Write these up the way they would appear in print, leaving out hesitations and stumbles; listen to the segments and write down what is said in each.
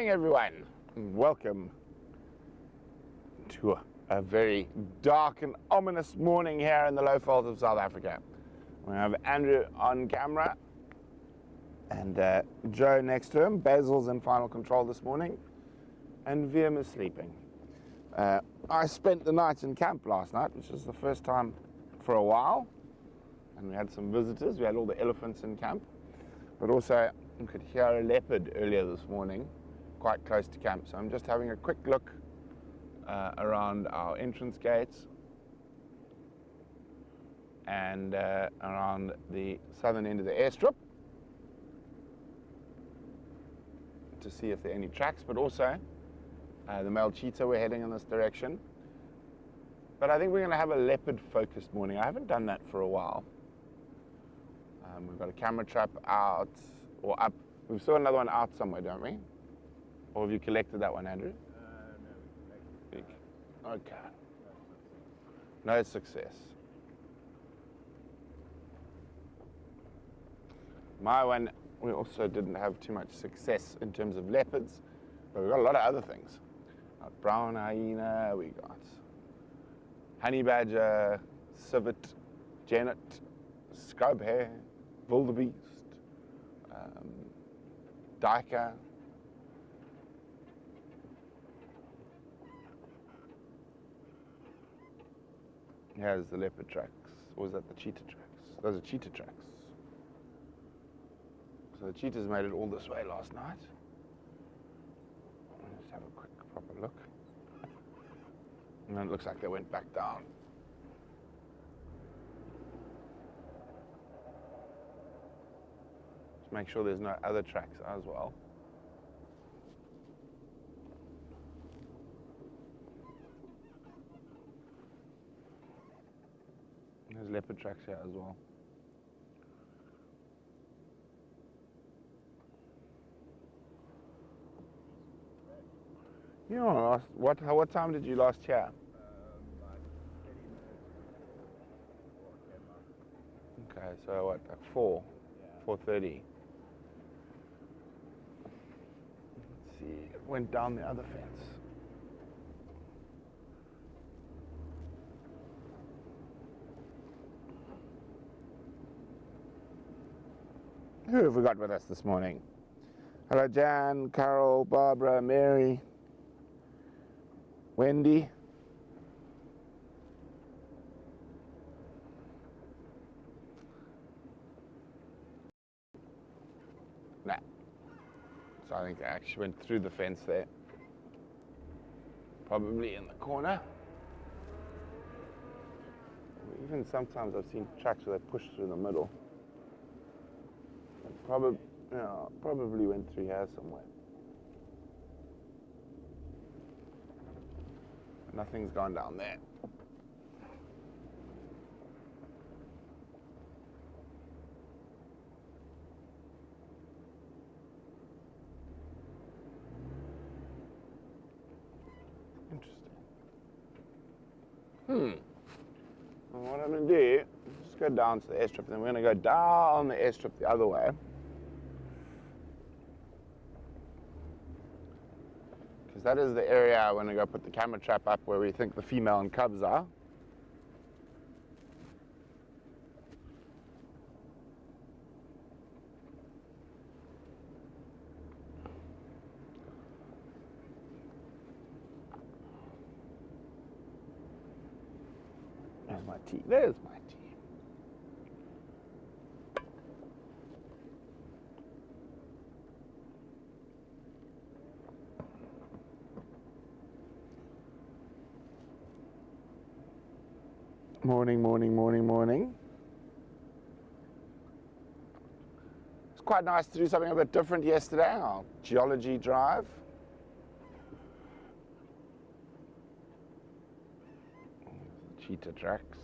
morning, everyone. Welcome to a very dark and ominous morning here in the low fells of South Africa. We have Andrew on camera and Joe next to him. Basil's in final control this morning and Viam is sleeping. I spent the night in camp last night, which was the first time for a while, and we had some visitors. We had all the elephants in camp, but also you could hear a leopard earlier this morning quite close to camp. So I'm just having a quick look around our entrance gates and around the southern end of the airstrip to see if there are any tracks, but also the male cheetah, we're heading in this direction. But I think we're going to have a leopard focused morning. I haven't done that for a while. We've got a camera trap out or up. We saw another one out somewhere, don't we? Or have you collected that one, Andrew? No, we collected. Okay. No success. My one, we also didn't have too much success in terms of leopards, but we've got a lot of other things. We got brown hyena, we got honey badger, civet, genet, scrub hare, wildebeest, duiker. Here's the leopard tracks. Or was that the cheetah tracks? Those are cheetah tracks. So the cheetahs made it all this way last night. Let's have a quick proper look. And then it looks like they went back down. Just make sure there's no other tracks as well. There's leopard tracks here as well. You know, what time did you last hear? Like 30 minutes before it came up. Okay, so what, like 4? Yeah. 4:30. Let's see, it went down the other fence. Who have we got with us this morning? Hello, Jan, Carol, Barbara, Mary, Wendy. Nah. So I think I actually went through the fence there. Probably in the corner. Even sometimes I've seen tracks where they push through the middle. Probably went through here somewhere. Nothing's gone down there. Interesting. And what I'm going to do, just go down to the airstrip, and then we're going to go down the airstrip the other way. Because that is the area I want to go put the camera trap up where we think the female and cubs are. There's my team. There's my team. Morning, morning, morning, morning. It's quite nice to do something a bit different yesterday, our geology drive. Cheetah tracks.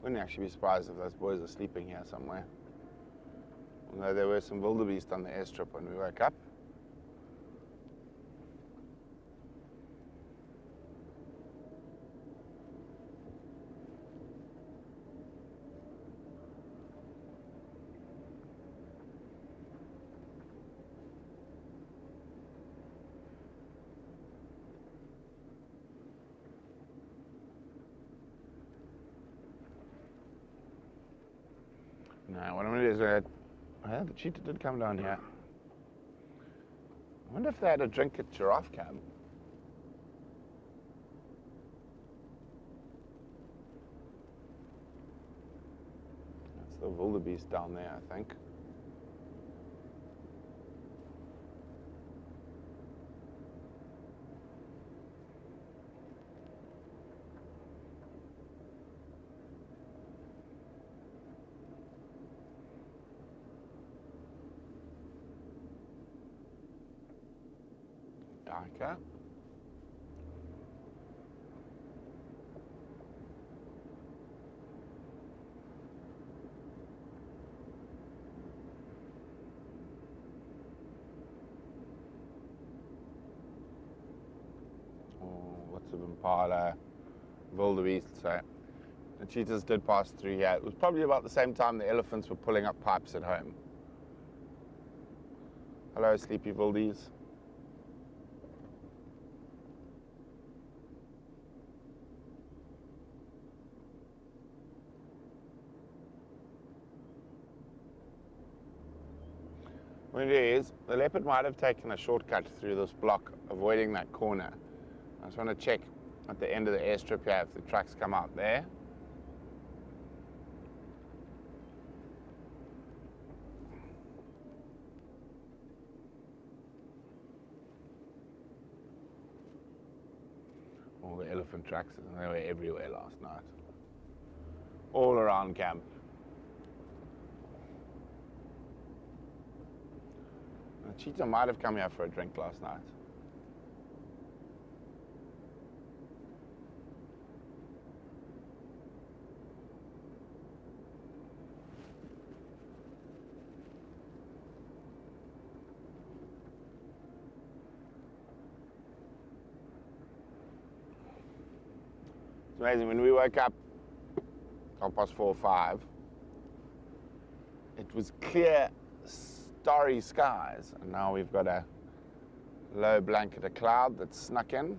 Wouldn't actually be surprised if those boys are sleeping here somewhere. Although there were some wildebeest on the airstrip when we woke up. No, what I'm going to do is the cheetah did come down here. I wonder if they had a drink at giraffe camp. That's the wildebeest down there, I think. Okay. Lots of impala, wildebeest. So the cheetahs did pass through here. It was probably about the same time the elephants were pulling up pipes at home. Hello, sleepy wildies. What it is, the leopard might have taken a shortcut through this block, avoiding that corner. I just want to check at the end of the airstrip here if the tracks come out there. All the elephant tracks, they were everywhere last night. All around camp. The cheetah might have come here for a drink last night. It's amazing, when we woke up 4:30 or 5, it was clear, starry skies, and now we've got a low blanket of cloud that's snuck in.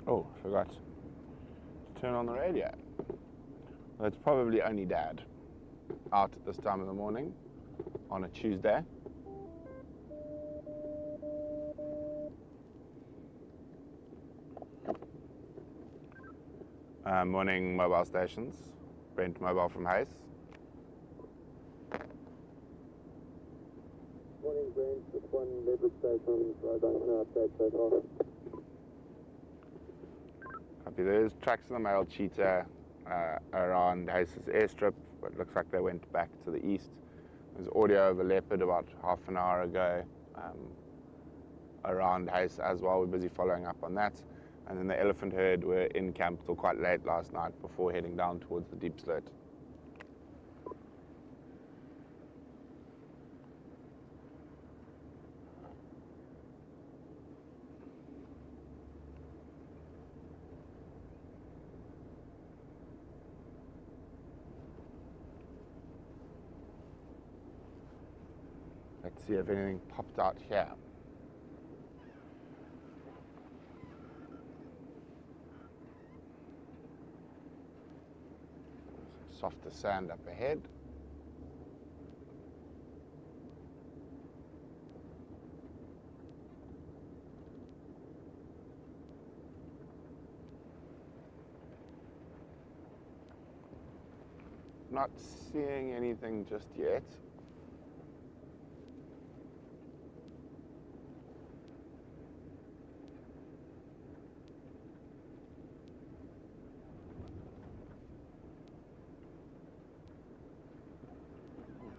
Oh, I forgot to turn on the radio. Well, it's probably only Dad out at this time of the morning on a Tuesday. Morning mobile stations. Brent Mobile from Hayes. Morning, Brent. It's one Leopard Station, Roebuck update so far. Copy. There's tracks of the male cheetah around Hayes' airstrip, but it looks like they went back to the east. There's audio of a leopard about half an hour ago around Hayes as well. We're busy following up on that. And then the elephant herd were in camp till quite late last night before heading down towards the deep slope. Let's see if anything popped out here. Softer sand up ahead. Not seeing anything just yet.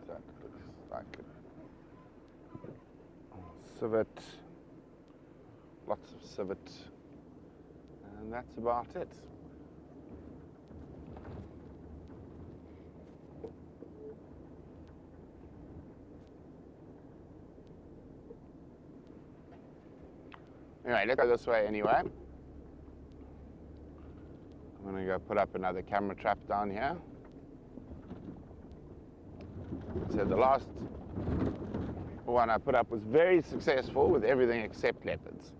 That looks like a civet, lots of civet, and that's about it. Anyway, let's go this way anyway. I'm going to go put up another camera trap down here. So the last one I put up was very successful with everything except leopards.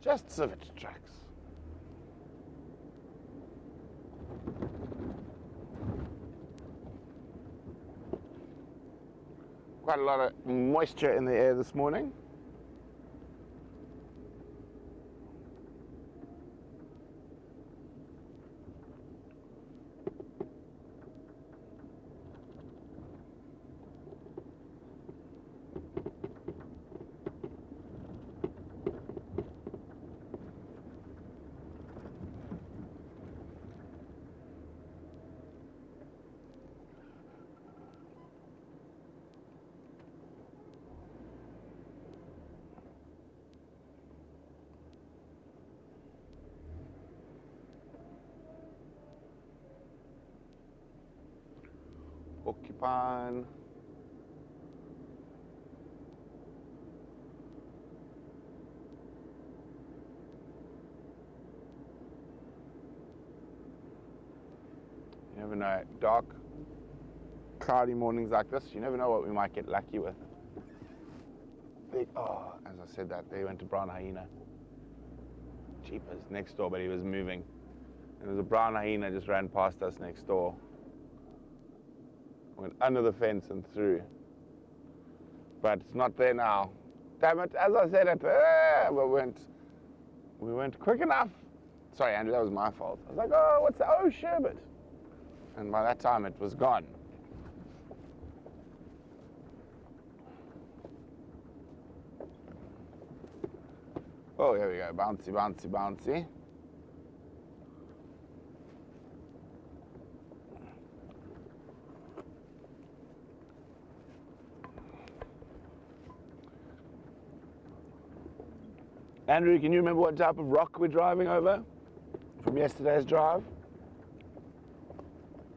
Just civet tracks. Quite a lot of moisture in the air this morning. Porcupine. You never know, dark, cloudy mornings like this, you never know what we might get lucky with. Oh, as I said that, they went to brown hyena. Jeepers, next door, but he was moving. And there was a brown hyena just ran past us next door. Went under the fence and through. But it's not there now. Damn it, as I said it, we weren't quick enough. Sorry, Andrew, that was my fault. I was like, oh, what's that? Oh, sherbet. And by that time, it was gone. Oh, here we go. Bouncy, bouncy, bouncy. Andrew, can you remember what type of rock we're driving over from yesterday's drive?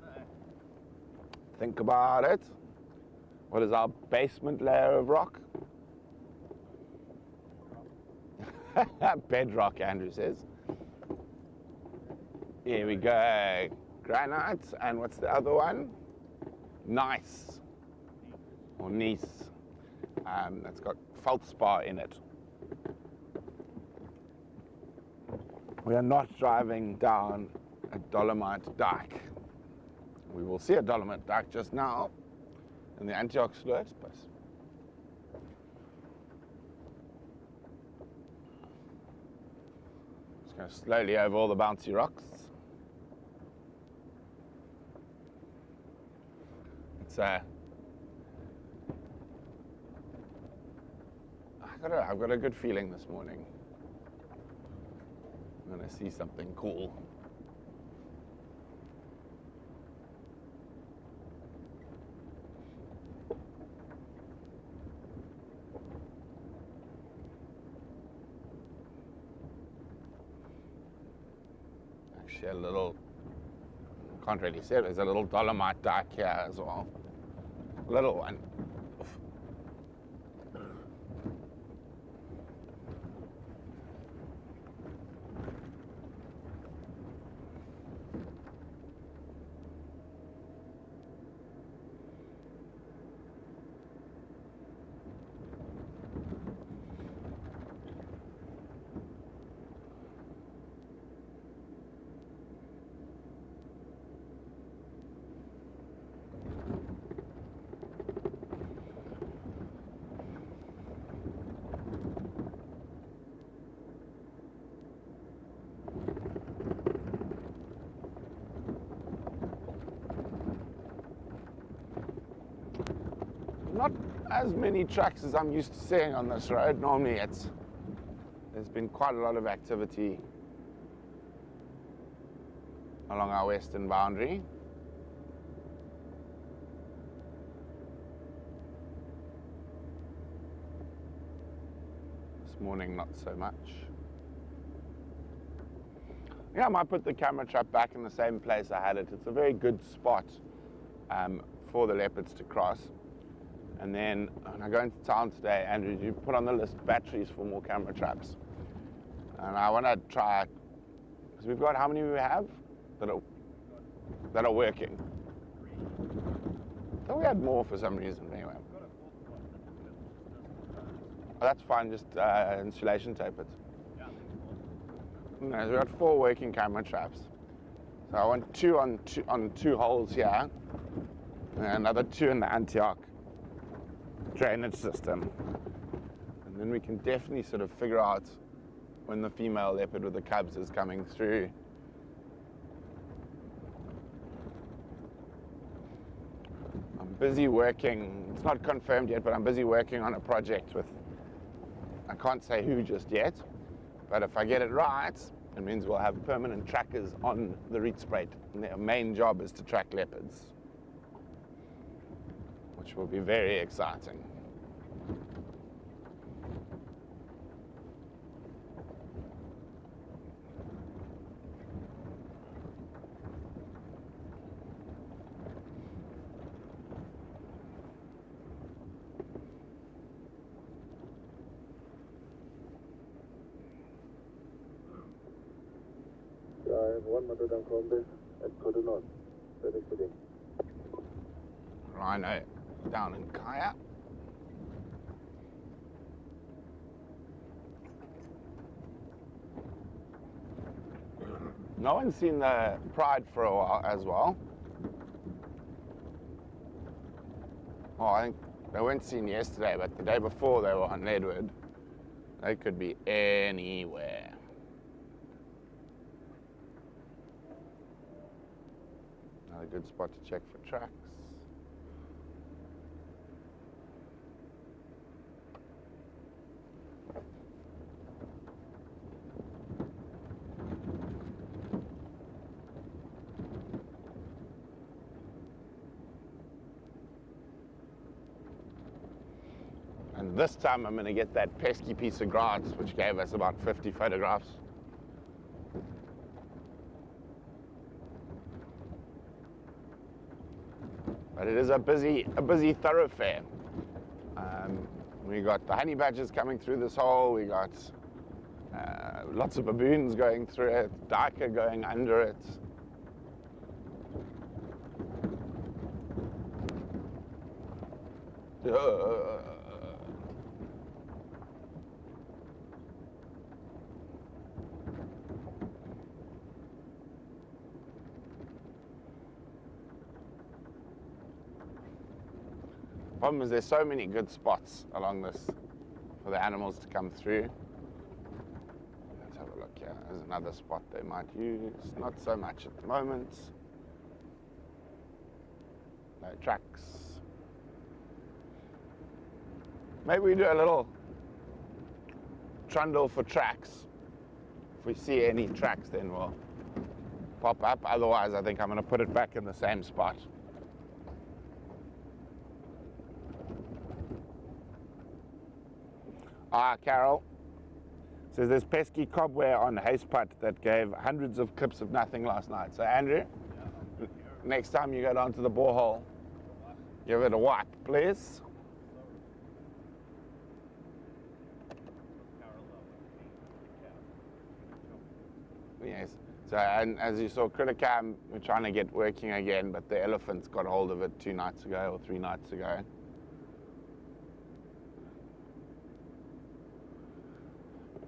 No. Think about it. What is our basement layer of rock? Bedrock, Andrew says. Here we go. Granite, and what's the other one? Gneiss, or gneiss. That's got feldspar in it. We are not driving down a dolomite dike. We will see a dolomite dike just now in the Antioch Sluit, but just going slowly over all the bouncy rocks. It's I've got a good feeling this morning. I'm going to see something cool. Actually, a little, can't really say, there's a little dolomite dike here as well. Little one. Not as many trucks as I'm used to seeing on this road. Normally there's been quite a lot of activity along our western boundary. morning, not so much. Yeah, I might put the camera trap back in the same place I had it. It's a very good spot for the leopards to cross. And then when I go into town today, Andrew, you put on the list batteries for more camera traps. And I want to try, because we've got, how many we have that are working? I thought we had more for some reason, anyway. Oh, that's fine, just insulation tape it. No, so we've got 4 working camera traps. So I want 2 on two holes here, and another 2 in the Antioch drainage system. And then we can definitely sort of figure out when the female leopard with the cubs is coming through. I'm busy working, it's not confirmed yet, but I'm busy working on a project with, I can't say who just yet, but if I get it right, it means we'll have permanent trackers on the Rietspruit. And their main job is to track leopards, which will be very exciting. I have 1 meter down Columbus and to the north. Ready for them. Rhino down in Kaya. No one's seen the Pride for a while as well. Oh, I think they weren't seen yesterday, but the day before they were on Edward. They could be anywhere. Another good spot to check for tracks. And this time I'm going to get that pesky piece of grass, which gave us about 50 photographs. But it is a busy thoroughfare. We got the honey badgers coming through this hole. We got lots of baboons going through it, duiker going under it. Problem is there's so many good spots along this for the animals to come through. Let's have a look here. There's another spot they might use. Not so much at the moment. No tracks. Maybe we do a little trundle for tracks. If we see any tracks, then we'll pop up. Otherwise, I think I'm going to put it back in the same spot. Carol says there's pesky cobware on Haceput that gave hundreds of clips of nothing last night. So Andrew, next time you go down to the borehole, give it a wipe, please. Yes. So, and as you saw, Criticam, we're trying to get working again, but the elephants got hold of it 2 nights ago or 3 nights ago.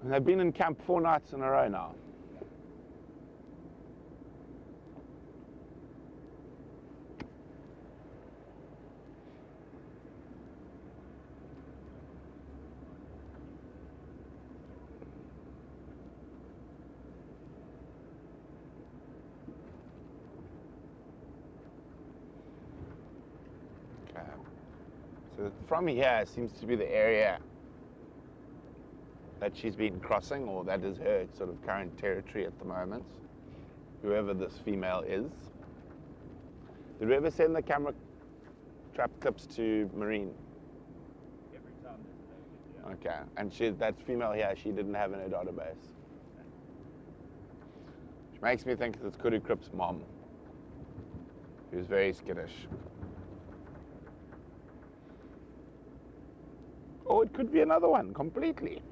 And they've been in camp 4 nights in a row now. Okay. So from here seems to be the area that she's been crossing, or that is her sort of current territory at the moment, whoever this female is. Did we ever send the camera trap clips to Marine? Every time there's an exit, yeah. Okay, and that female here, she didn't have in her database. Which makes me think it's Kudu Krip's mom. He was very skittish. Or it could be another one, completely.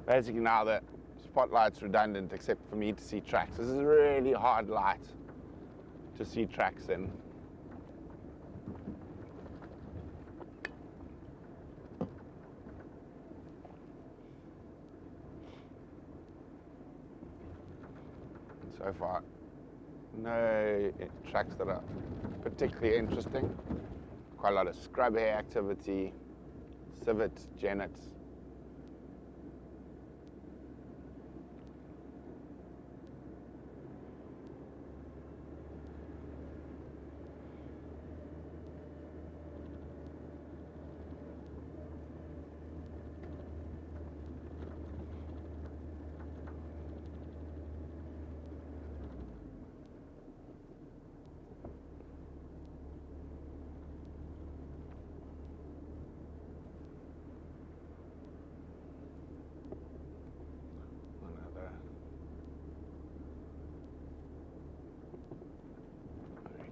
Basically now the spotlight's redundant except for me to see tracks. This is a really hard light to see tracks in. So far, no tracks that are particularly interesting. Quite a lot of scrub hair activity, civet, genets.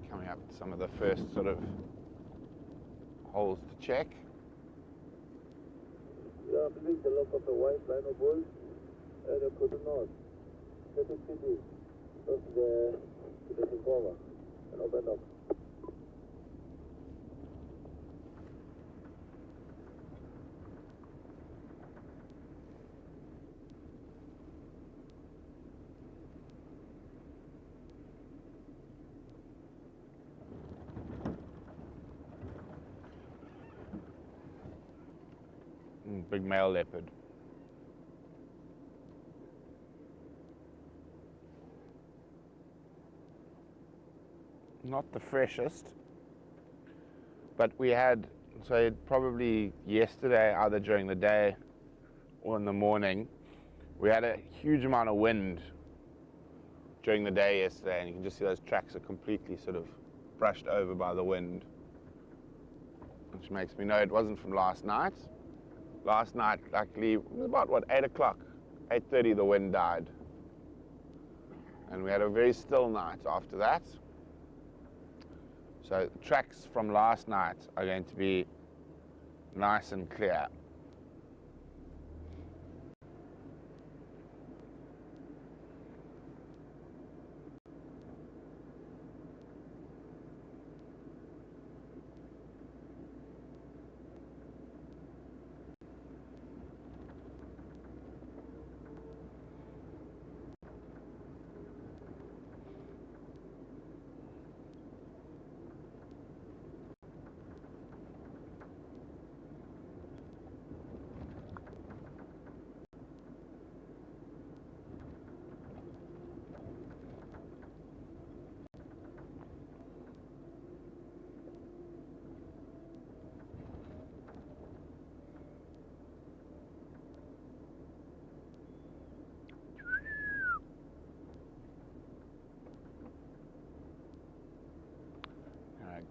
Coming up to some of the first sort of holes to check. Yeah, I believe the look of the white lino bulls and the Kudu North. Let it city. Just the Tinkova and open up. Big male leopard. Not the freshest, but we had, so probably yesterday, either during the day or in the morning, we had a huge amount of wind during the day yesterday, and you can just see those tracks are completely sort of brushed over by the wind, which makes me know it wasn't from last night. Last night, luckily, it was about, what, 8 o'clock, 8:30, the wind died. And we had a very still night after that. So the tracks from last night are going to be nice and clear.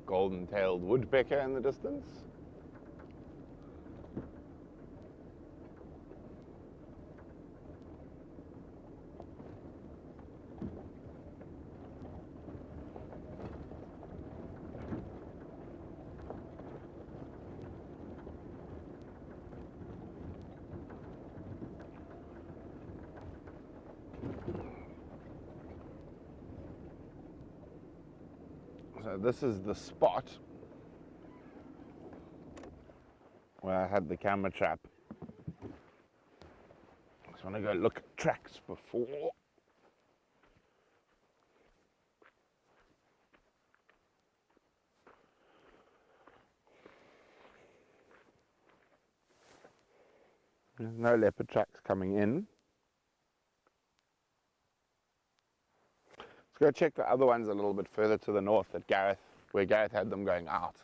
Golden-tailed woodpecker in the distance. So this is the spot where I had the camera trap. Just want to go look at tracks before. There's no leopard tracks coming in. Let's go check the other ones a little bit further to the north at Gareth, where Gareth had them going out.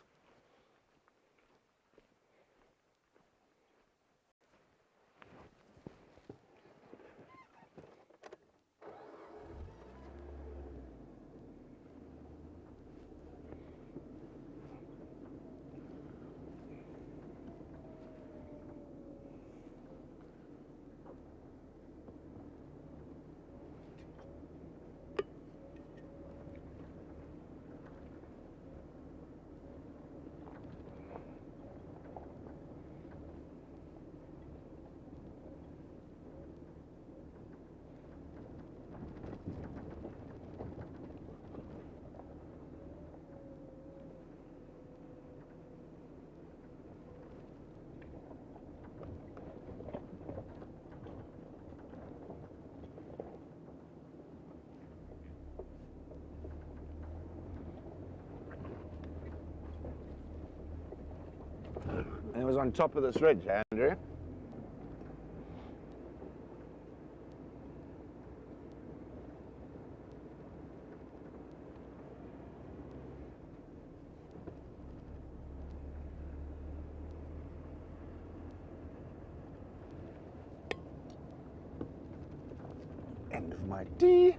on top of this ridge, Andrew. End of my D.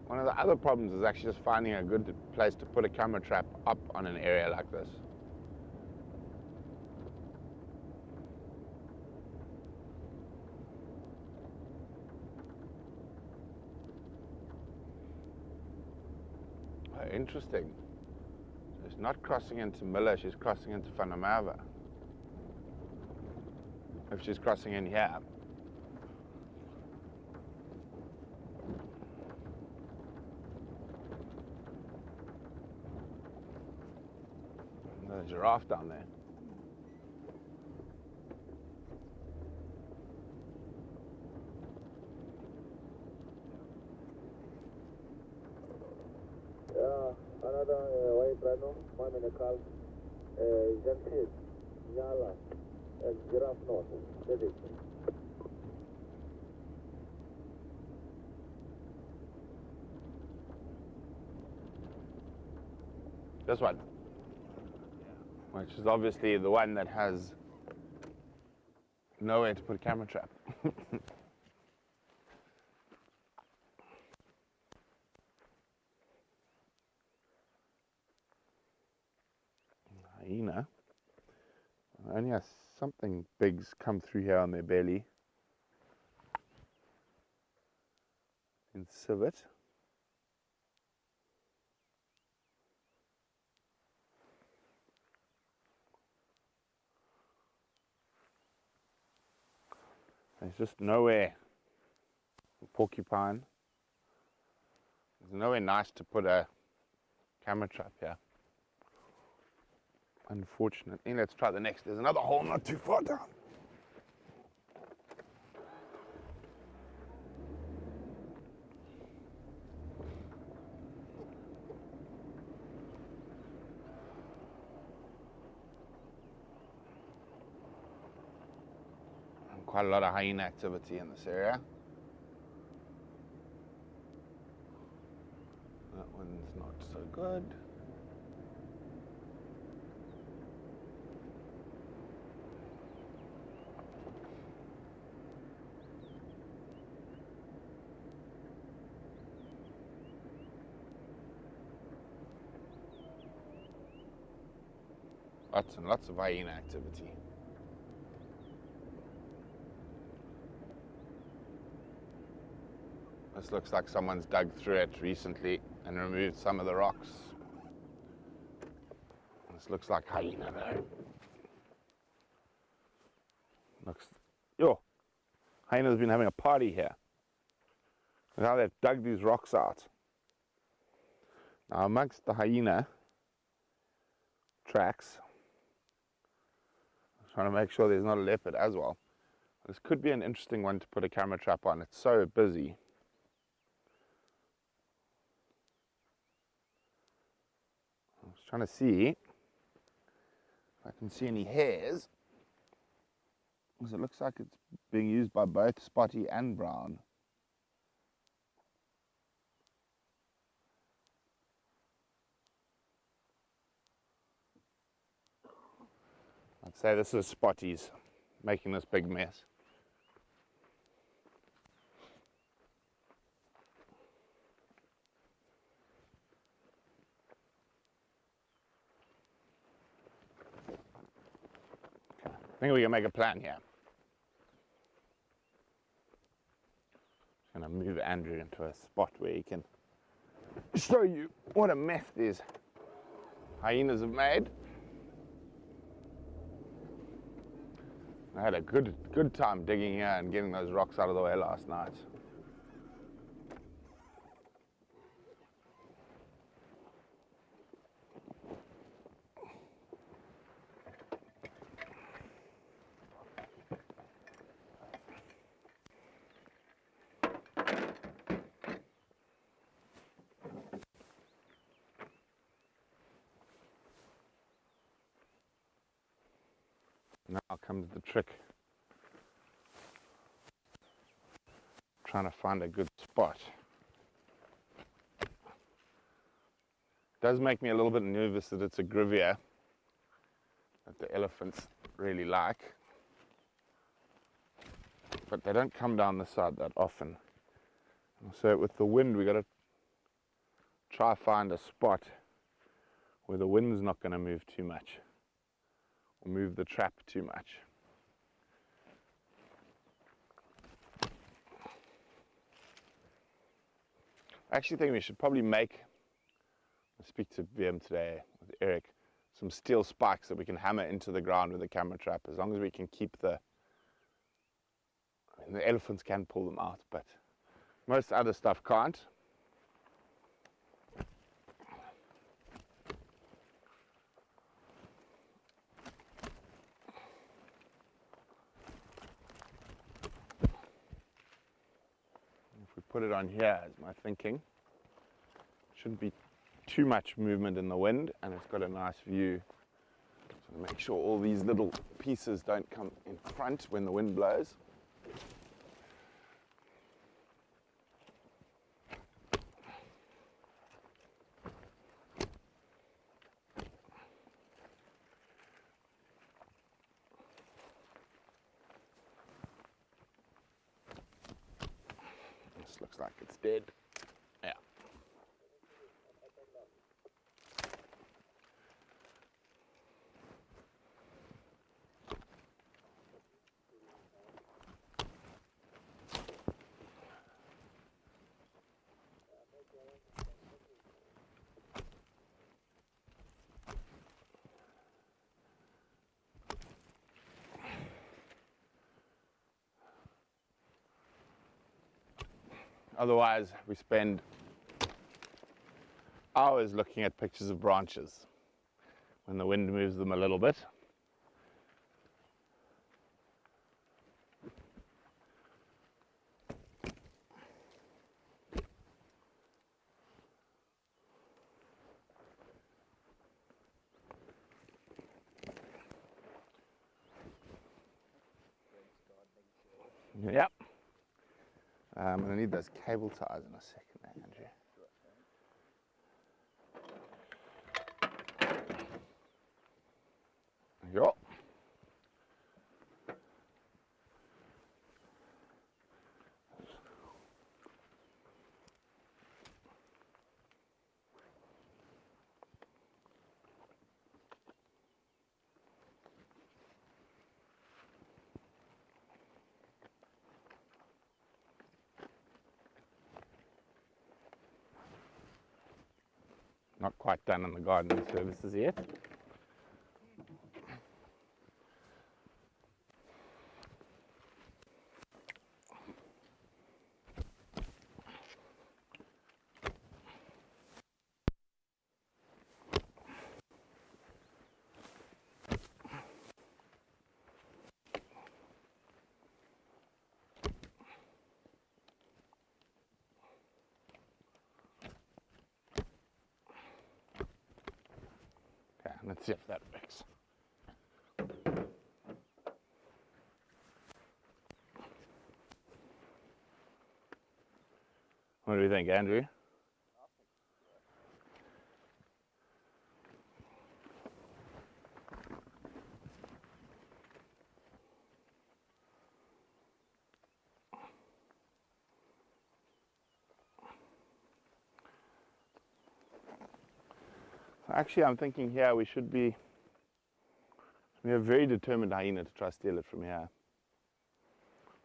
One of the other problems is actually just finding a good place to put a camera trap up on an area like this. Oh, interesting. So she's not crossing into Miller, she's crossing into Vanamava. If she's crossing in here. There's a giraffe down there. Yeah, another white rhino, one and a calf, Jansid, Nyala, and giraffe north. That's it. This one. Which is obviously the one that has nowhere to put a camera trap. Hyena. Only has something big's come through here on their belly. In civet. There's just nowhere. Porcupine. There's nowhere nice to put a camera trap here. Unfortunately, let's try the next. There's another hole not too far down. Quite a lot of hyena activity in this area. That one's not so good. Lots and lots of hyena activity. This looks like someone's dug through it recently and removed some of the rocks. This looks like hyena though. Hyena's been having a party here. Look how they've dug these rocks out. Now amongst the hyena tracks, I'm trying to make sure there's not a leopard as well. This could be an interesting one to put a camera trap on. It's so busy. I was trying to see if I can see any hares, because it looks like it's being used by both spotty and brown. I'd say this is spotties making this big mess. I think we can make a plan here. Just going to move Andrew into a spot where he can show you what a mess these hyenas have made. I had a good time digging here and getting those rocks out of the way last night. Now comes the trick. Trying to find a good spot. It does make me a little bit nervous that it's a grivier that the elephants really like. But they don't come down the side that often. So with the wind, we got to try find a spot where the wind's not going to move too much or move the trap too much. I actually think we should probably speak to VM today with Eric, some steel spikes that we can hammer into the ground with a camera trap, as long as we can keep the elephants can pull them out, but most other stuff can't. If we put it on here, is my thinking, shouldn't be too much movement in the wind, and it's got a nice view. So make sure all these little pieces don't come in front when the wind blows. This looks like it's dead. Yeah. Otherwise, we spend hours looking at pictures of branches when the wind moves them a little bit. Yep. I'm going to need those cable ties in a second, Andrew. There you go. Not quite done on the gardening services yet. Okay, let's see if that works. What do you think, Andrew? Actually, I'm thinking here we have a very determined hyena to try to steal it from here.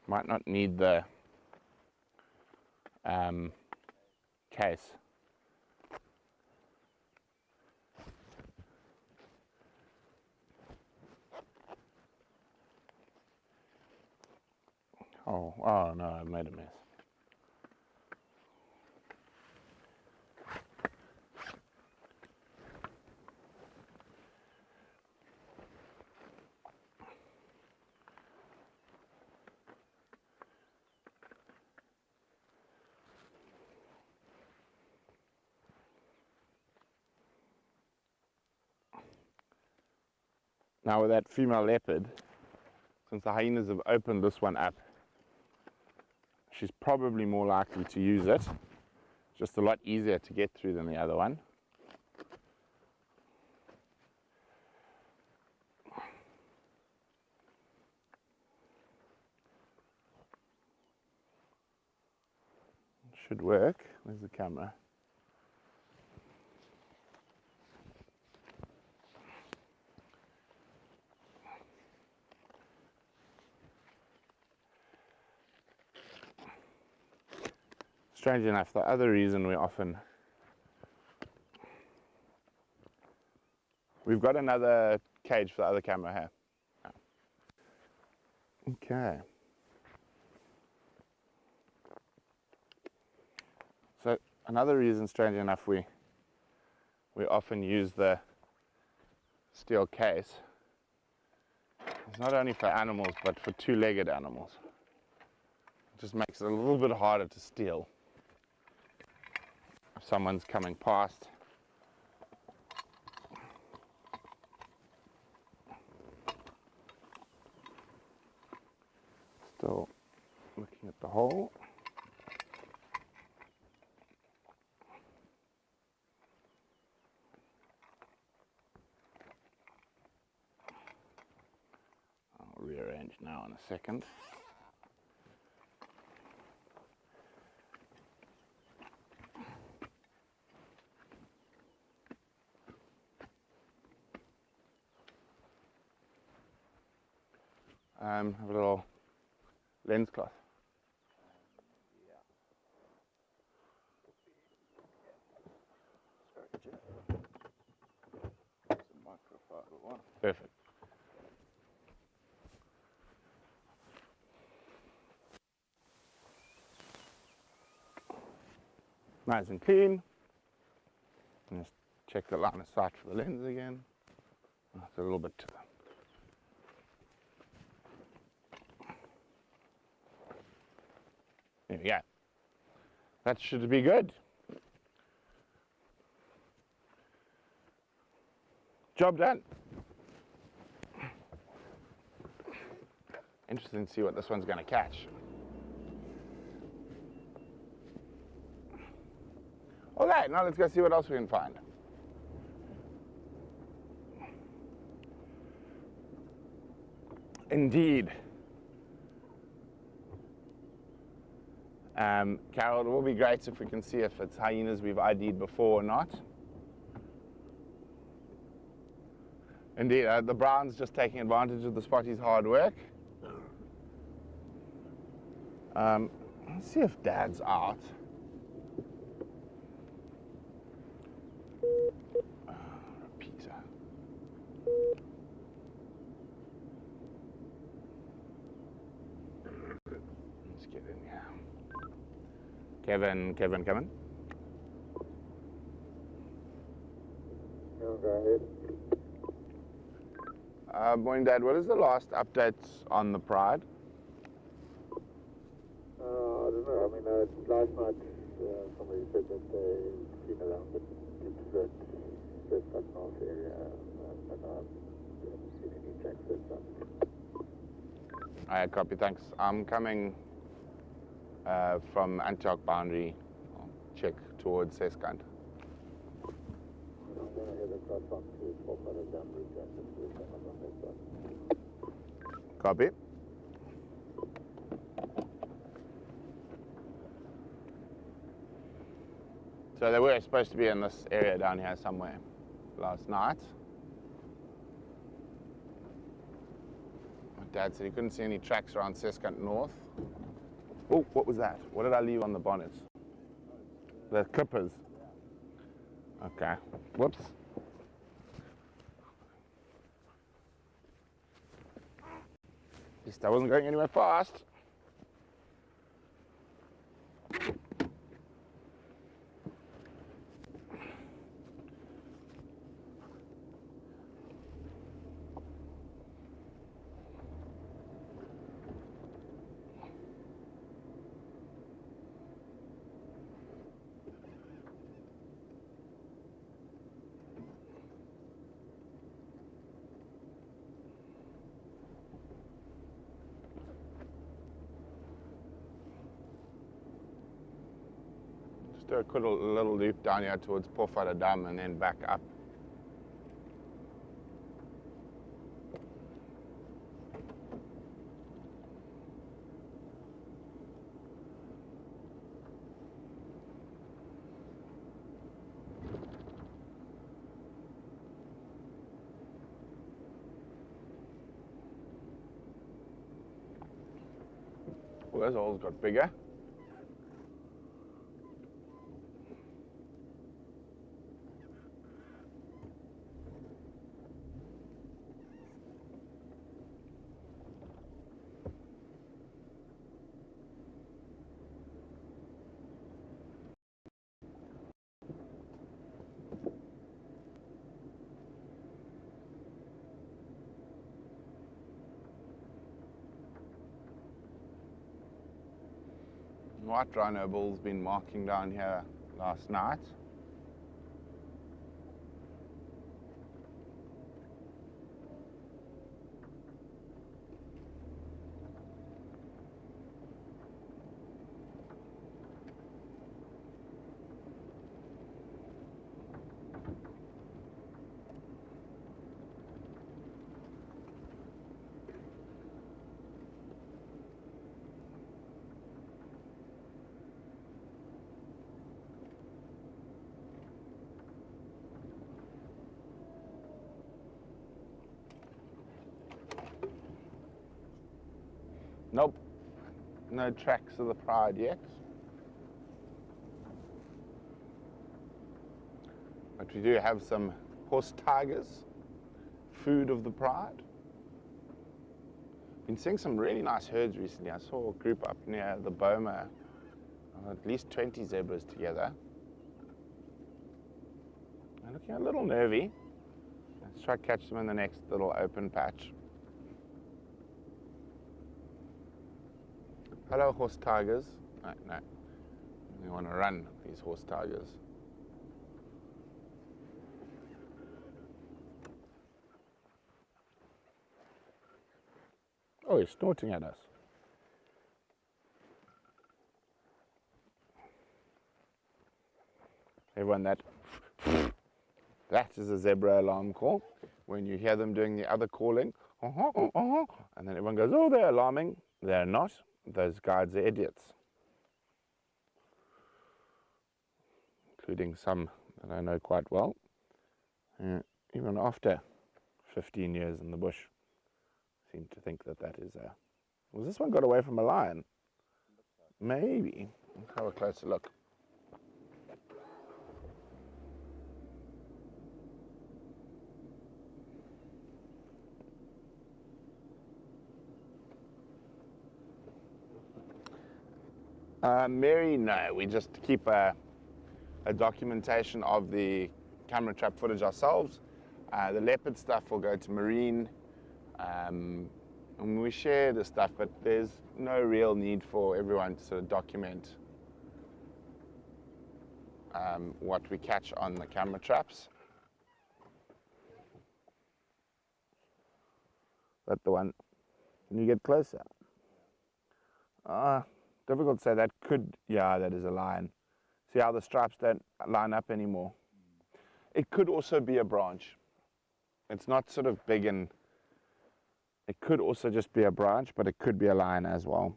Might not need the case. Oh no, I've made a mess. Now with that female leopard, since the hyenas have opened this one up, she's probably more likely to use it. Just a lot easier to get through than the other one. Should work. Where's the camera? Strange enough, the other reason we've got another cage for the other camera here. Okay. So another reason, strange enough, we often use the steel case is not only for animals, but for two-legged animals. It just makes it a little bit harder to steal. If someone's coming past, still looking at the hole. I'll rearrange now in a second. Have a little lens cloth. Perfect. Nice and clean. And just check the line of sight for the lens again. That's a little bit. There we go. That should be good. Job done. Interesting to see what this one's going to catch. Okay, now let's go see what else we can find. Indeed. Carol, it will be great if we can see if it's hyenas we've ID'd before or not. Indeed, the brown's just taking advantage of the spotty's hard work. Let's see if Dad's out. Repeater. Let's get in here. Kevin, come in. No, go ahead. Morning, Dad. What is the last update on the Pride? I don't know. I mean, last night somebody said that they've been around the Deep Red North area, but I haven't seen any tracks that time. I copy. Thanks. I'm coming from Antioch boundary. I'll check towards Seskant. I'm going to head across onto 4 Dam Bridge and just do some on that side. Copy. So they were supposed to be in this area down here somewhere last night. My dad said he couldn't see any tracks around Seskant North. Oh, what was that? What did I leave on the bonnets? The clippers. Okay. Whoops. At least I wasn't going anywhere fast. Just do a quick little loop down here towards Pofada Dam and then back up. Well, those holes got bigger. White rhino bull's been marking down here last night. Nope, no tracks of the pride yet. But we do have some horse tigers, food of the pride. Been seeing some really nice herds recently. I saw a group up near the Boma, at least 20 zebras together. They're looking a little nervy. Let's try to catch them in the next little open patch. Hello, horse tigers. No. We want to run these horse tigers. Oh, he's snorting at us. Everyone, that is a zebra alarm call. When you hear them doing the other calling, and then everyone goes, oh, they're alarming. They're not. Those guides are idiots, including some that I know quite well. Even after 15 years in the bush, seem to think that that is a... Was this one got away from a lion? Maybe. Let's have a closer look. Mary, no, we just keep a documentation of the camera trap footage ourselves. The leopard stuff will go to Marine, and we share the stuff, but there's no real need for everyone to sort of document what we catch on the camera traps. That the one? Can you get closer? Difficult to say. That could, yeah, that is a lion. See how the stripes don't line up anymore. It could also be a branch. It's not sort of big, and it could also just be a branch, but it could be a lion as well.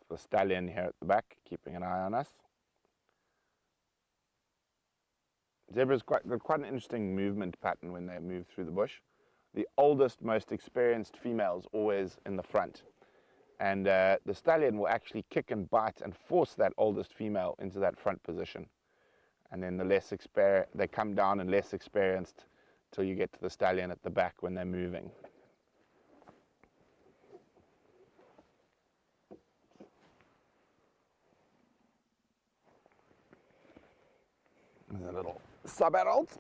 The stallion here at the back, keeping an eye on us. Zebras got quite an interesting movement pattern when they move through the bush. The oldest, most experienced female's always in the front. And the stallion will actually kick and bite and force that oldest female into that front position. And then the less experienced, they come down and less experienced till you get to the stallion at the back when they're moving. There's a little sub-adult.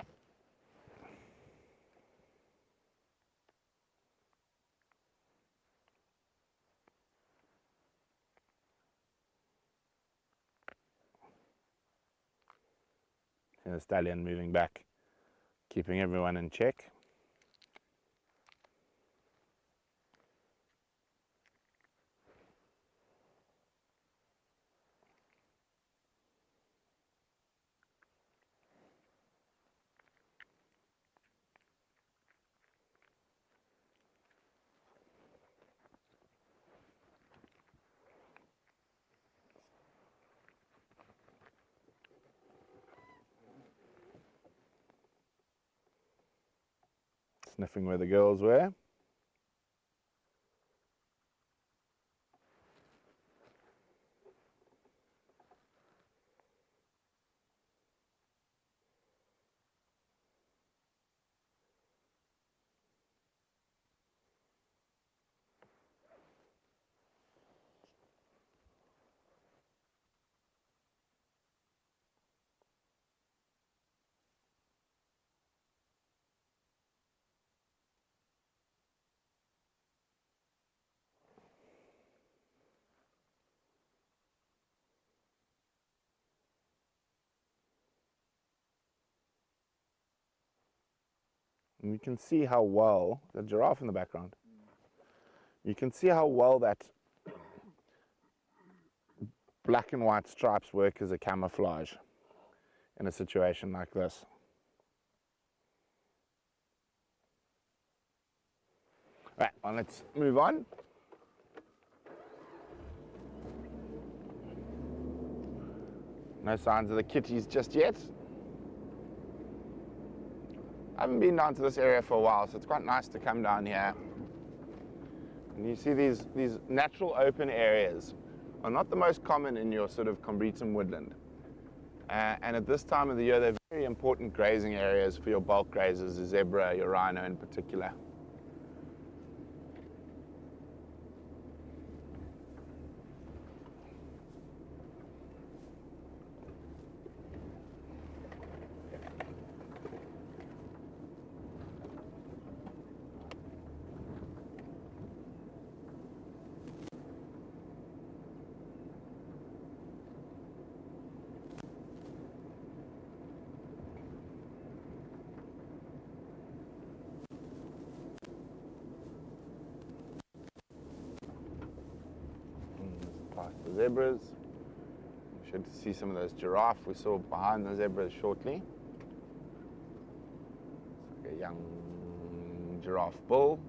And the stallion moving back keeping everyone in check. Sniffing where the girls were. And you can see how well, the giraffe in the background, you can see how well that black and white stripes work as a camouflage in a situation like this. Right, well, let's move on. No signs of the kitties just yet. I haven't been down to this area for a while, so it's quite nice to come down here. And you see these natural open areas are not the most common in your sort of Combretum woodland. And at this time of the year, they're very important grazing areas for your bulk grazers, the zebra, your rhino in particular. Past the zebras. We should see some of those giraffe we saw behind the zebras shortly. It's like a young giraffe bull.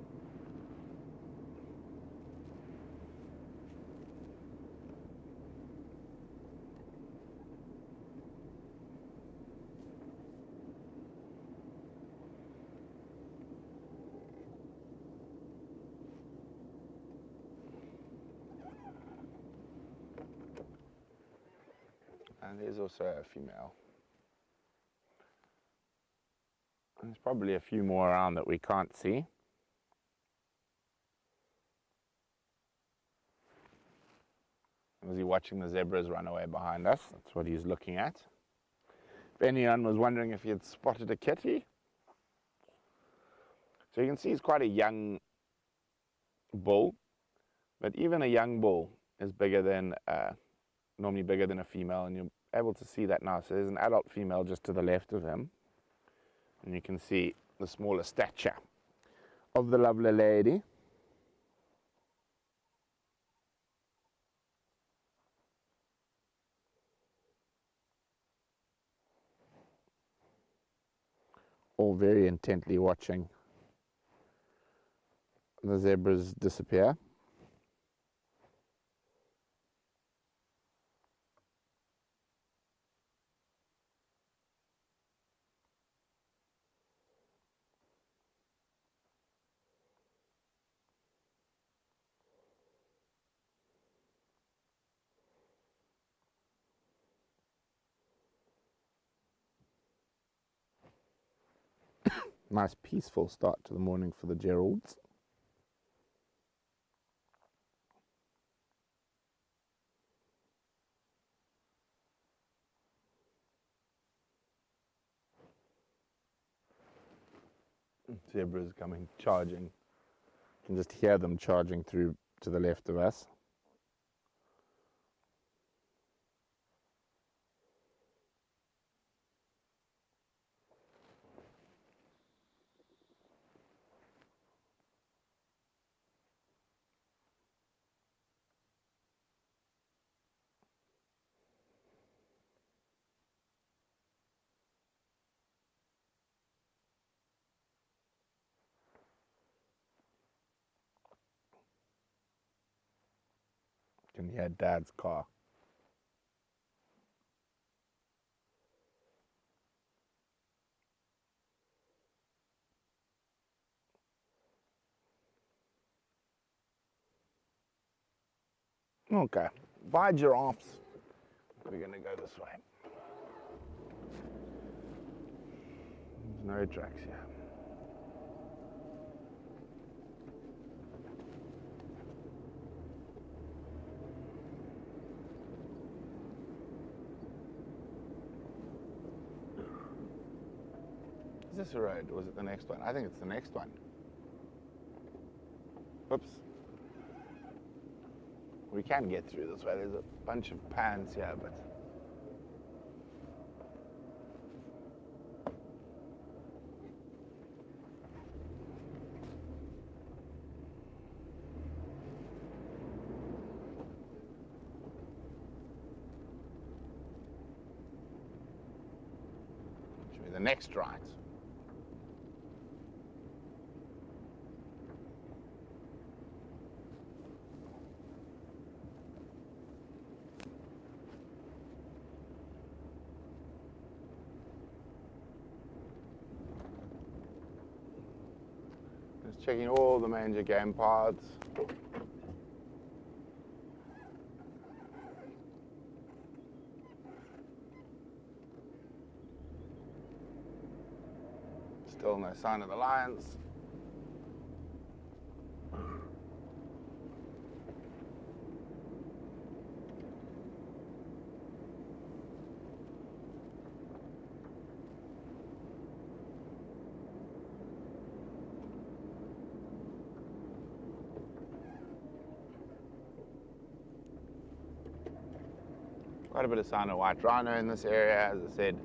And there's also a female. And there's probably a few more around that we can't see. Was he watching the zebras run away behind us? That's what he's looking at. If anyone was wondering if he had spotted a kitty. So you can see he's quite a young bull, but even a young bull is bigger than, normally bigger than a female, and you're able to see that now. So there's an adult female just to the left of him, and you can see the smaller stature of the lovely lady. All very intently watching the zebras disappear. Nice peaceful start to the morning for the Geralds. Zebras coming charging. You can just hear them charging through to the left of us. can hear Dad's car. Okay, bye giraffes. We're going to go this way. There's no tracks here. Is this a road or is it the next one? I think it's the next one. Oops. We can get through this way. There's a bunch of pans here, but should be the next right. Just checking all the major game paths. Still no sign of the lions. Quite a bit of sign of white rhino in this area, as I said.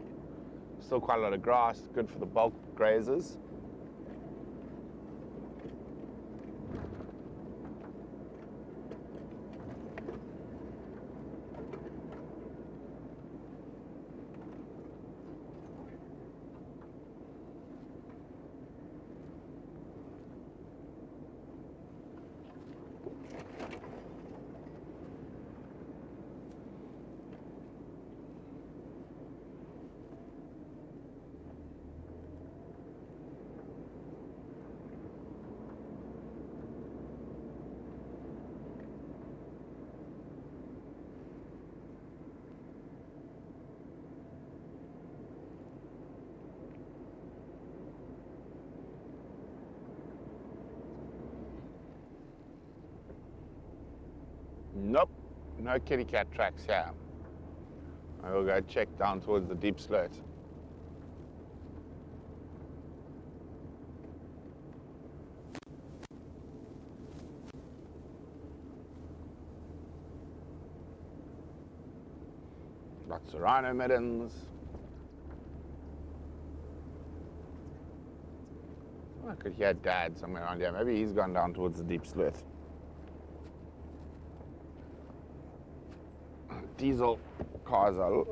Still quite a lot of grass, good for the bulk grazers. Nope, no kitty cat tracks here. I will go check down towards the deep sloot. Lots of rhino middens. I could hear Dad somewhere around here. Maybe he's gone down towards the deep sloot. Diesel cars are.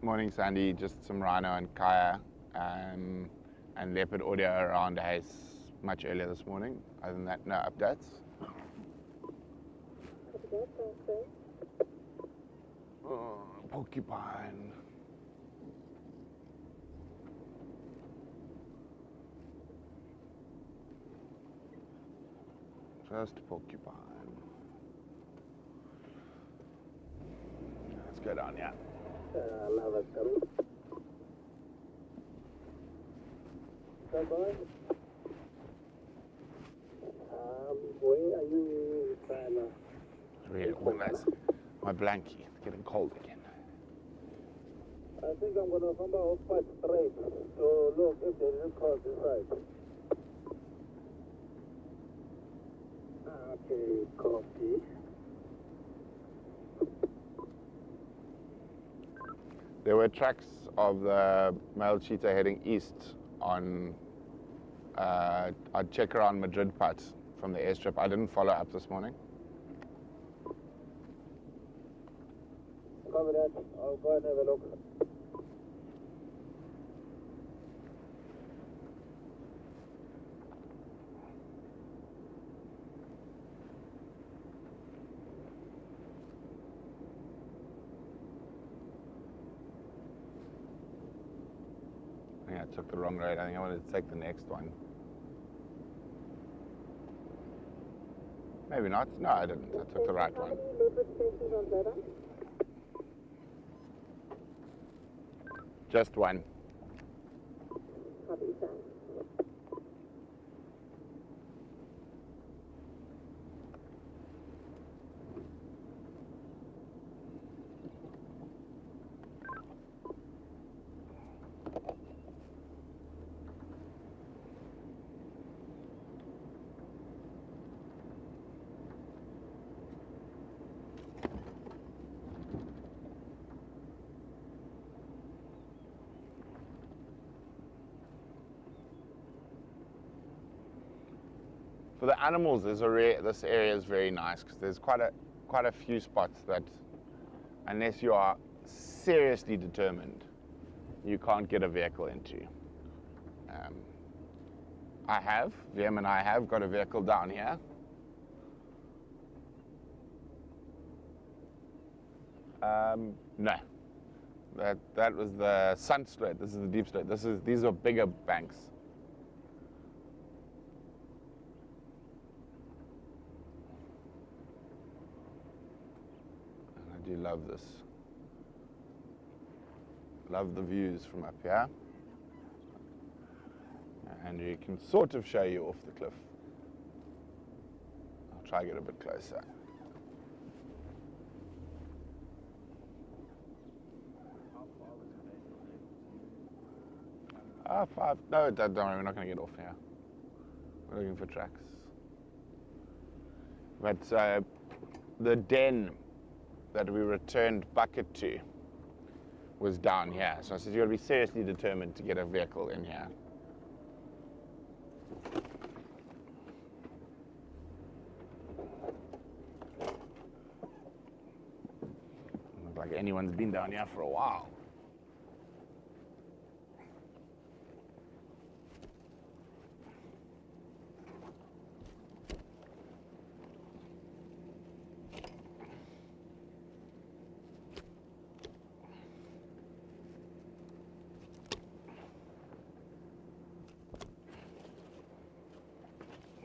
Morning, Sandy. Just some rhino and kaya and leopard audio around Hayes much earlier this morning. Other than that, no updates. Oh, porcupine. First porcupine. Let's go down here. Where are you trying to? Really organize my blankie. It's getting cold again. I think I'm gonna come out quite straight to look if there is a cross inside. Okay, copy. There were tracks of the male cheetah heading east on I'd check around Madrid Putt from the airstrip. I didn't follow up this morning. Copy that. I'll go and have a look. I took the wrong road. I think I wanted to take the next one. Maybe not. No, I didn't. I took the right one. Just one. Copy, thanks. For the animals, this area is very nice because there's quite a few spots that, unless you are seriously determined, you can't get a vehicle into. Vim and I have got a vehicle down here. No, that was the Sun Strait. This is the Deep Strait. These are bigger banks. I do love this. Love the views from up here. And you can sort of show you off the cliff. I'll try to get a bit closer. Ah, 5. No, don't worry, we're not going to get off here. We're looking for tracks. But the den that we returned Bucket to was down here. So I said, you've got to be seriously determined to get a vehicle in here. Looks like anyone's been down here for a while.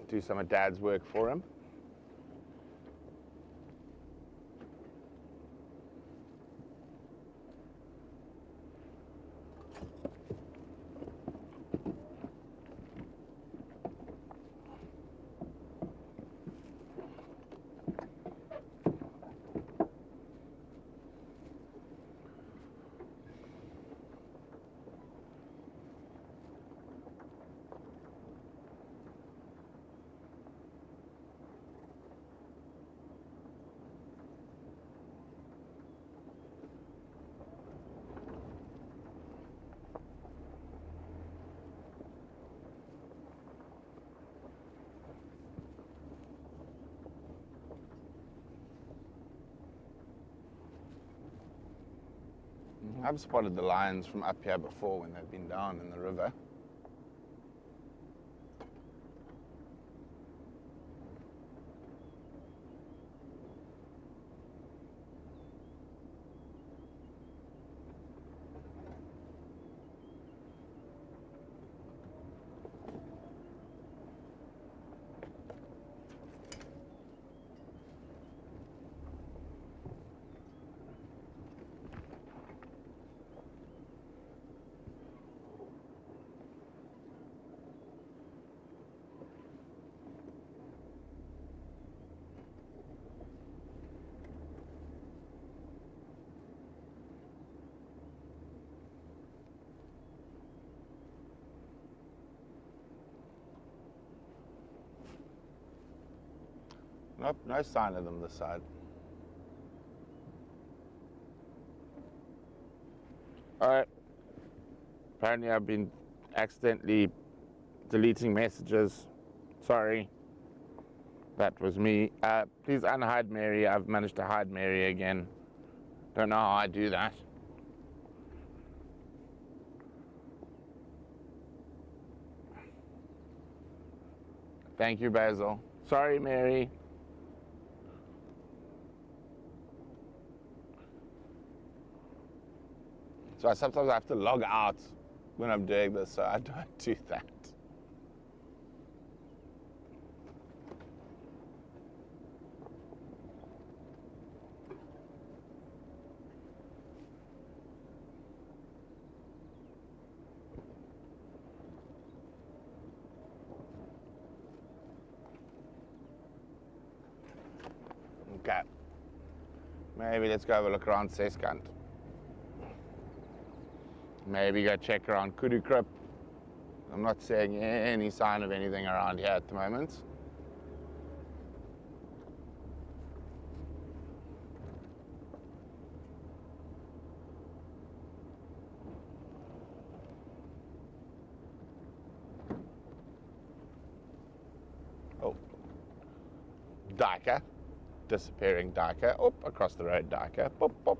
Do some of Dad's work for him. I've spotted the lions from up here before when they've been down in the river. Nope, no sign of them this side. Alright. Apparently I've been accidentally deleting messages. Sorry. That was me. Please unhide Mary. I've managed to hide Mary again. Don't know how I do that. Thank you, Basil. Sorry, Mary. So sometimes I have to log out when I'm doing this, so I don't do that. Okay, maybe let's go have a look around Seskant. Maybe go check around Kudu Krip. I'm not seeing any sign of anything around here at the moment. Oh, duiker. Disappearing duiker. Oh, across the road duiker. Pop, pop.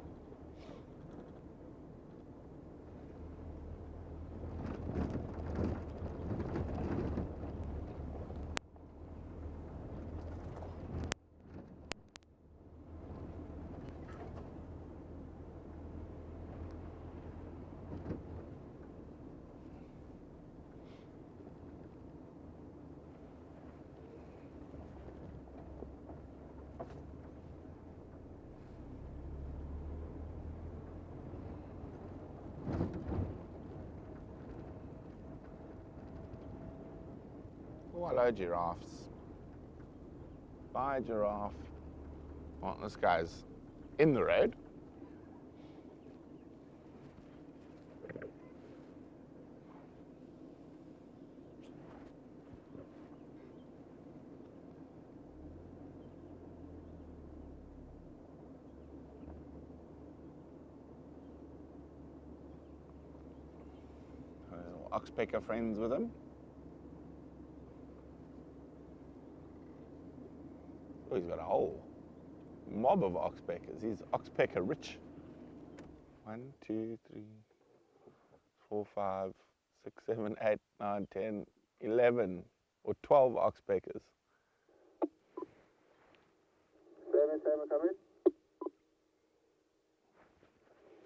Oh, hello, giraffes. Bye, giraffe. Oh, this guy's in the road. Oxpecker friends with him. Oh, he's got a whole mob of oxpeckers. He's oxpecker rich. 1, 2, 3, 4, 5, 6, 7, 8, 9, 10, 11 or 12 oxpeckers. Seven, come in.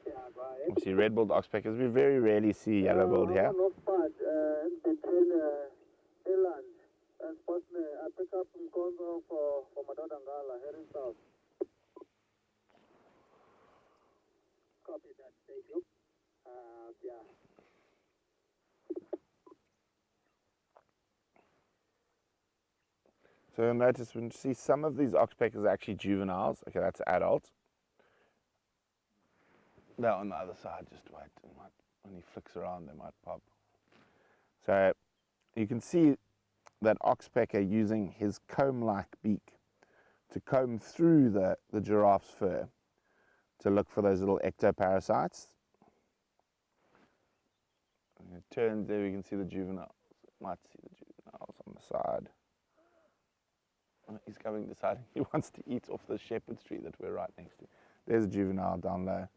Yeah, right. Obviously, red-billed oxpeckers. We very rarely see yellow-billed here. North part, between inland and Spotney. I pick up some Conzo for Madodangala, heading south. Copy that, thank you. Yeah. So you'll notice when you see some of these oxpeckers are actually juveniles. Okay, that's adult. They're on the other side, just wait. When he flicks around, they might pop. So you can see that oxpecker using his comb-like beak to comb through the giraffe's fur to look for those little ectoparasites. And it turns there, we can see the juveniles. Might see the juveniles on the side. He's coming, deciding he wants to eat off the shepherd's tree that we're right next to. There's a juvenile down low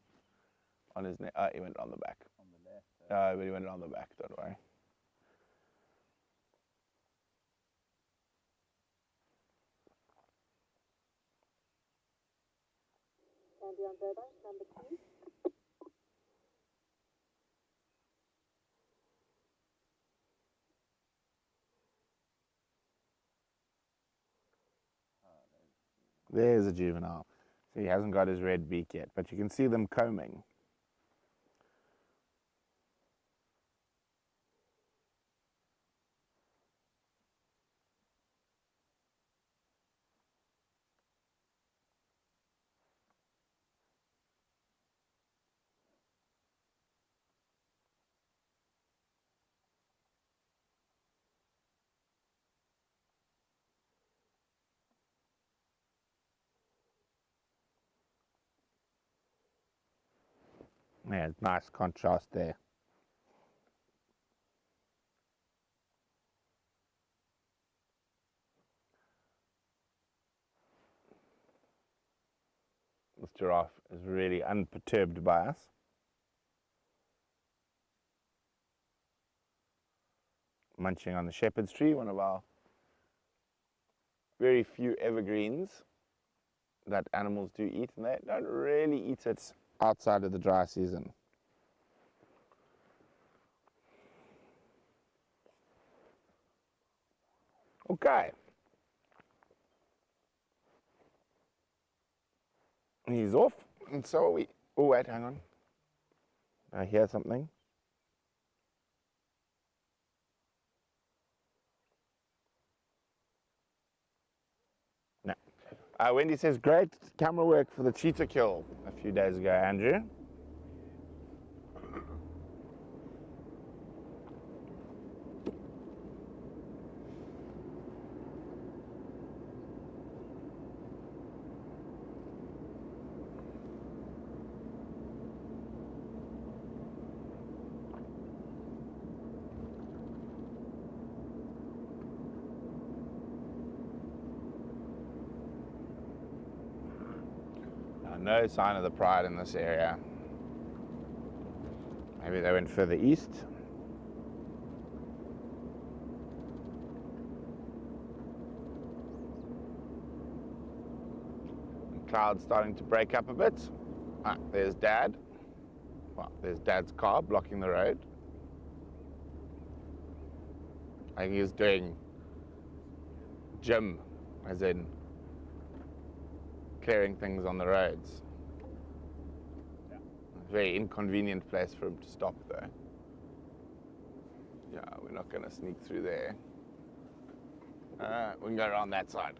on his neck. Oh, he went on the back. On the left. No, but he went on the back, don't worry. Sandy on Burbank, number 2. There's a juvenile. So he hasn't got his red beak yet, but you can see them combing. Yeah, nice contrast there. This giraffe is really unperturbed by us. Munching on the shepherd's tree, one of our very few evergreens that animals do eat, and they don't really eat it outside of the dry season. Okay. He's off, and so are we. Oh, wait, hang on. I hear something. No. Wendy says, great camera work for the cheetah kill a few days ago, Andrew. No sign of the pride in this area. Maybe they went further east. The cloud's starting to break up a bit. Ah, there's Dad. Well, there's Dad's car blocking the road. I think he's doing gym, as in clearing things on the roads. Yeah. Very inconvenient place for him to stop, though. Yeah, we're not going to sneak through there. We can go around that side.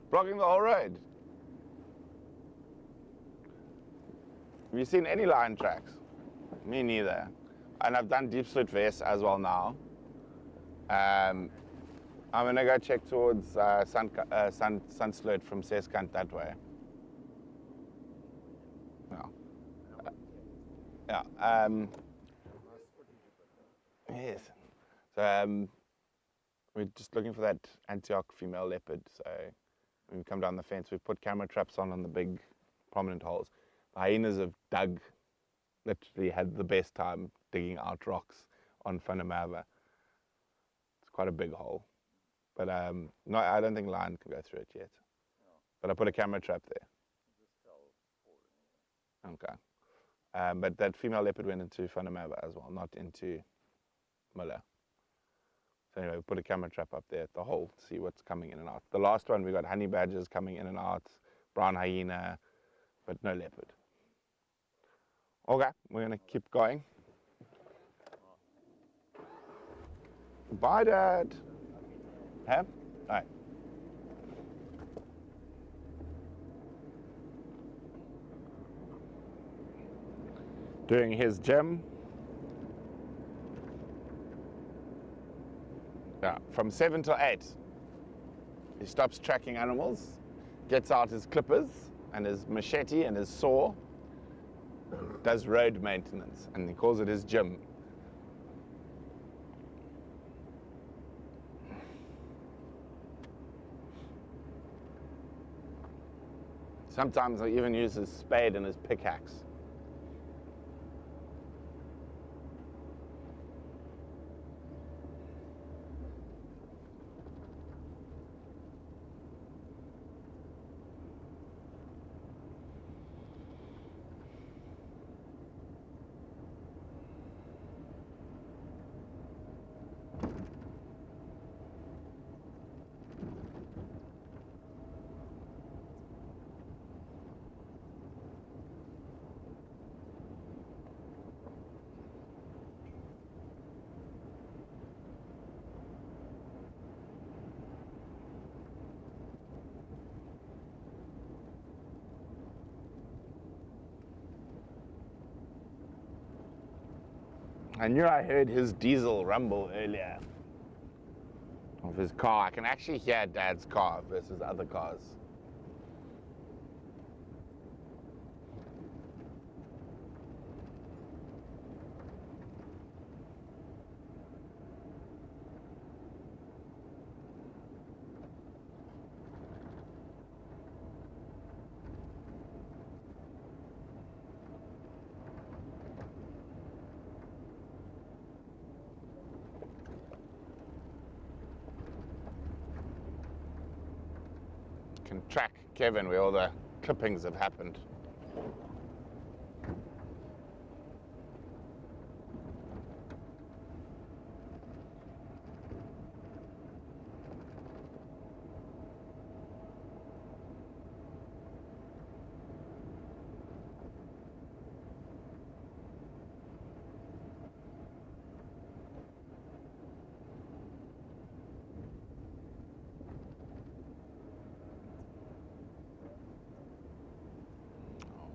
Blocking the whole road. Have you seen any lion tracks? Me neither. And I've done deep slit vests as well now. I'm gonna go check towards Sunsloot from Seskant that way. No. Yeah. Yes. So we're just looking for that Antioch female leopard. So when we come down the fence, we've put camera traps on the big prominent holes. The hyenas have literally had the best time digging out rocks on Funamava. It's quite a big hole. But no, I don't think lion can go through it yet. No. But I put a camera trap there. Okay. But that female leopard went into Funamava as well, not into Muller. So anyway, we put a camera trap up there at the hole to see what's coming in and out. The last one, we got honey badgers coming in and out, brown hyena, but no leopard. Okay, we're going to keep going. Bye, Dad. Huh? All right. Doing his gym. Yeah, from 7 till 8. He stops tracking animals, gets out his clippers and his machete and his saw, does road maintenance, and he calls it his gym. Sometimes he even uses his spade and his pickaxe. I knew I heard his diesel rumble earlier of his car. I can actually hear Dad's car versus other cars. can track Kevin where all the clippings have happened.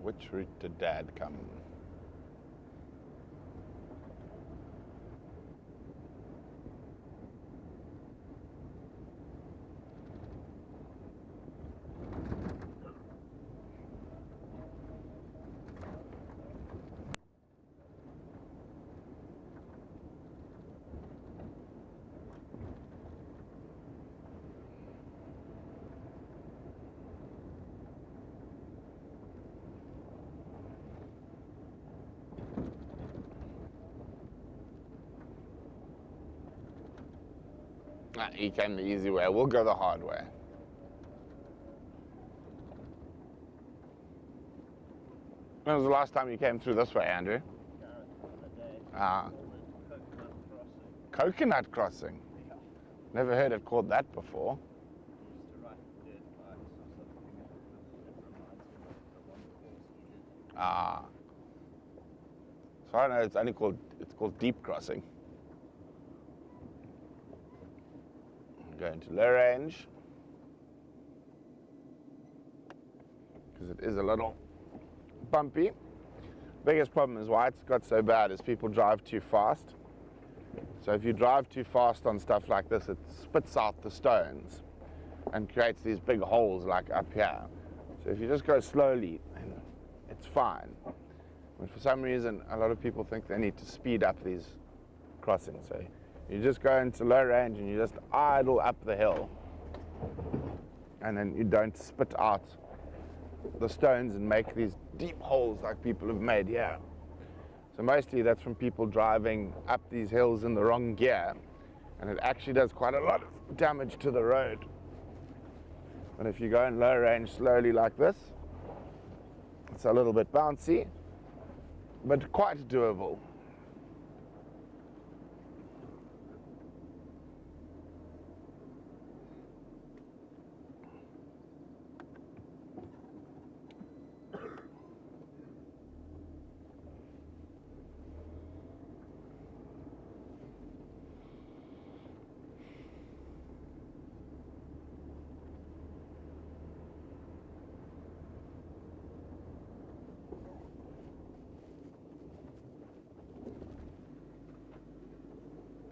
Which route did Dad come? He came the easy way. We'll go the hard way. When was the last time you came through this way, Andrew? Coconut crossing. Yeah. Never heard it called that before. Used to ride dirt bikes or something. It reminds me of the one course we did. So I don't know. It's called deep crossing. Going to low range because it is a little bumpy. Biggest problem is why it's got so bad is people drive too fast. So if you drive too fast on stuff like this, it spits out the stones and creates these big holes like up here. So if you just go slowly, then it's fine. But for some reason, a lot of people think they need to speed up these crossings. So you just go into low range and you just idle up the hill, and then you don't spit out the stones and make these deep holes like people have made here. So mostly that's from people driving up these hills in the wrong gear, and it actually does quite a lot of damage to the road. But if you go in low range slowly like this, it's a little bit bouncy, but quite doable.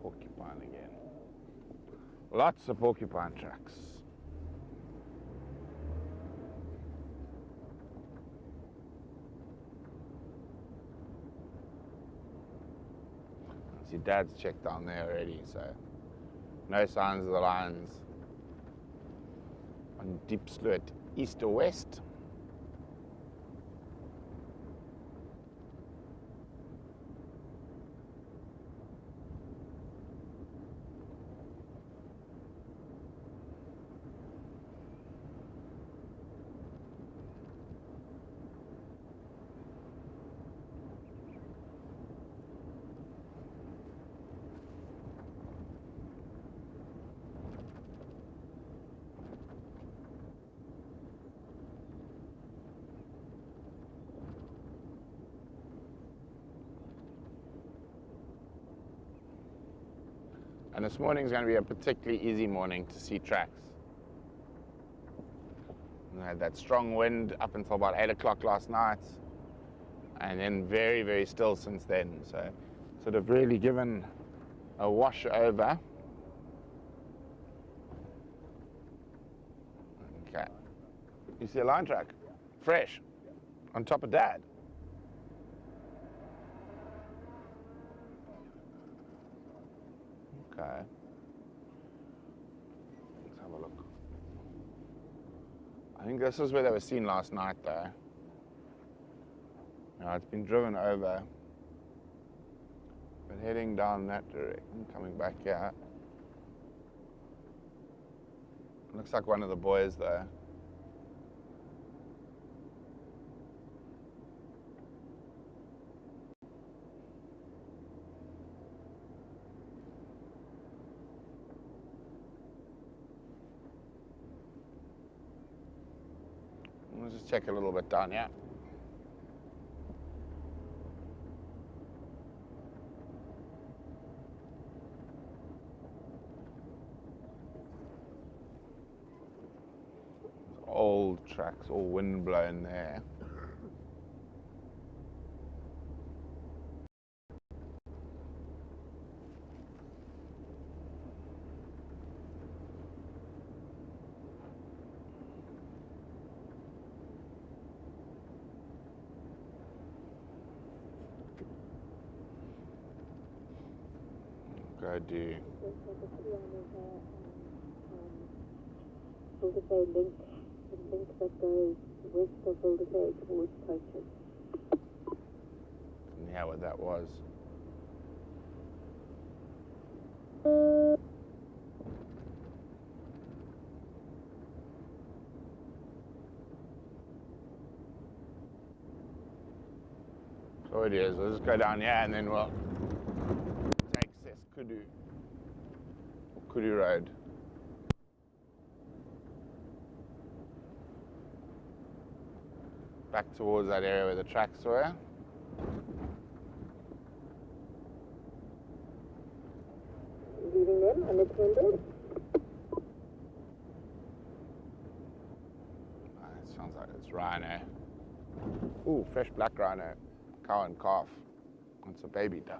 Porcupine again. Lots of porcupine tracks. See, Dad's checked down there already, so no signs of the lions on Deep Sloot, east or west. And this morning is going to be a particularly easy morning to see tracks. We had that strong wind up until about 8 o'clock last night, and then very, very still since then. So sort of really given a wash over. Okay. You see a line track? Fresh. On top of Dad. Okay. Let's have a look. I think this is where they were seen last night, though. Now it's been driven over, but heading down that direction, coming back here. Looks like one of the boys, though. just check a little bit down here. Old tracks, all wind blown there. Go do. Boulder Bay link, the link that goes west of Boulder Bay towards Coaches. Yeah, what that was. So it is. We'll just go down here and then we'll take Kudu Road. Back towards that area where the tracks were. Leaving them unattended. It sounds like it's rhino. Ooh, fresh black rhino. Cow and calf. It's a baby done.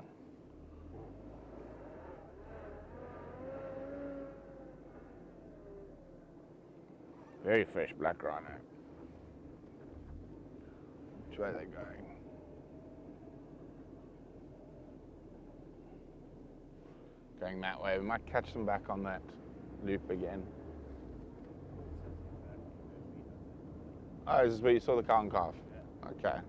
Very fresh black rhino. Which way are they going? Going that way. We might catch them back on that loop again. Oh, is this where you saw the cow and calf? Okay.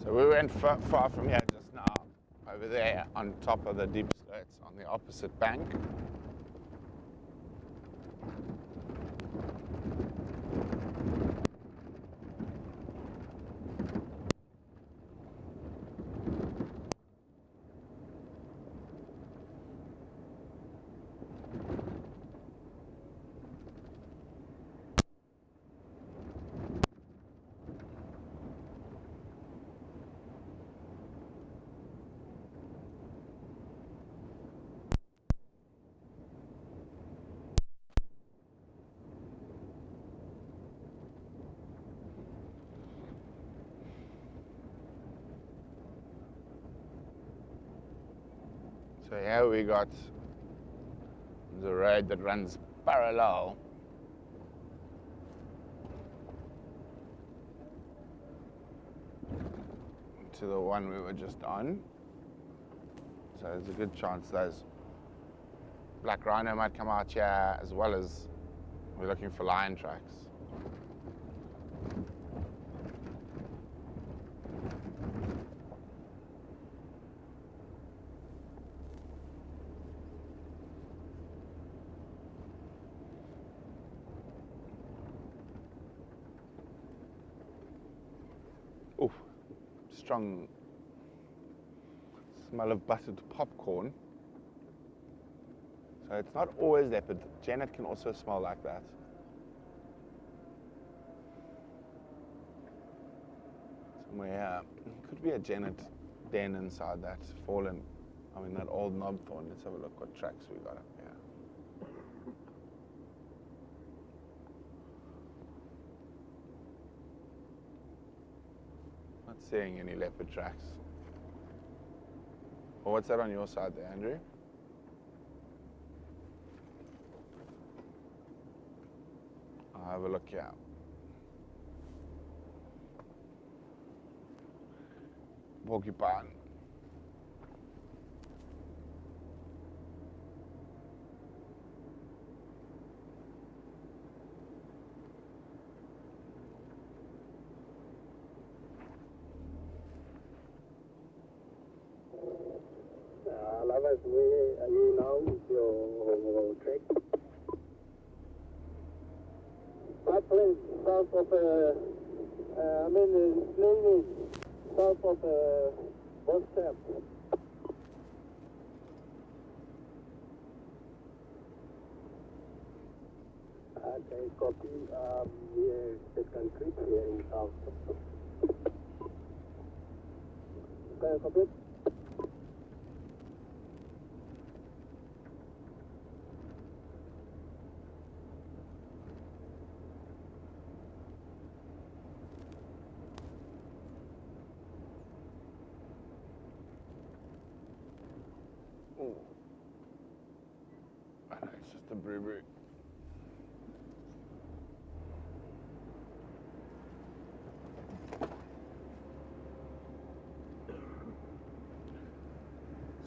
So we went far from here just now, over there on top of the deep slopes on the opposite bank. So here we got the road that runs parallel to the one we were just on. So there's a good chance those black rhino might come out here, as well as we're looking for lion tracks. Ooh, strong smell of buttered popcorn. So it's not always there, but Janet can also smell like that. Somewhere, could be a Janet den inside that fallen, that old knobthorn. Let's have a look what tracks we got up here. Not seeing any leopard tracks. Well, what's that on your side there, Andrew? I'll have a look here. Porcupine. Lovers, where are you now with your trek? My place south of, Slaney, south of Boston. Okay, copy. Here, this country here in south. Okay, copy. It's just a brew.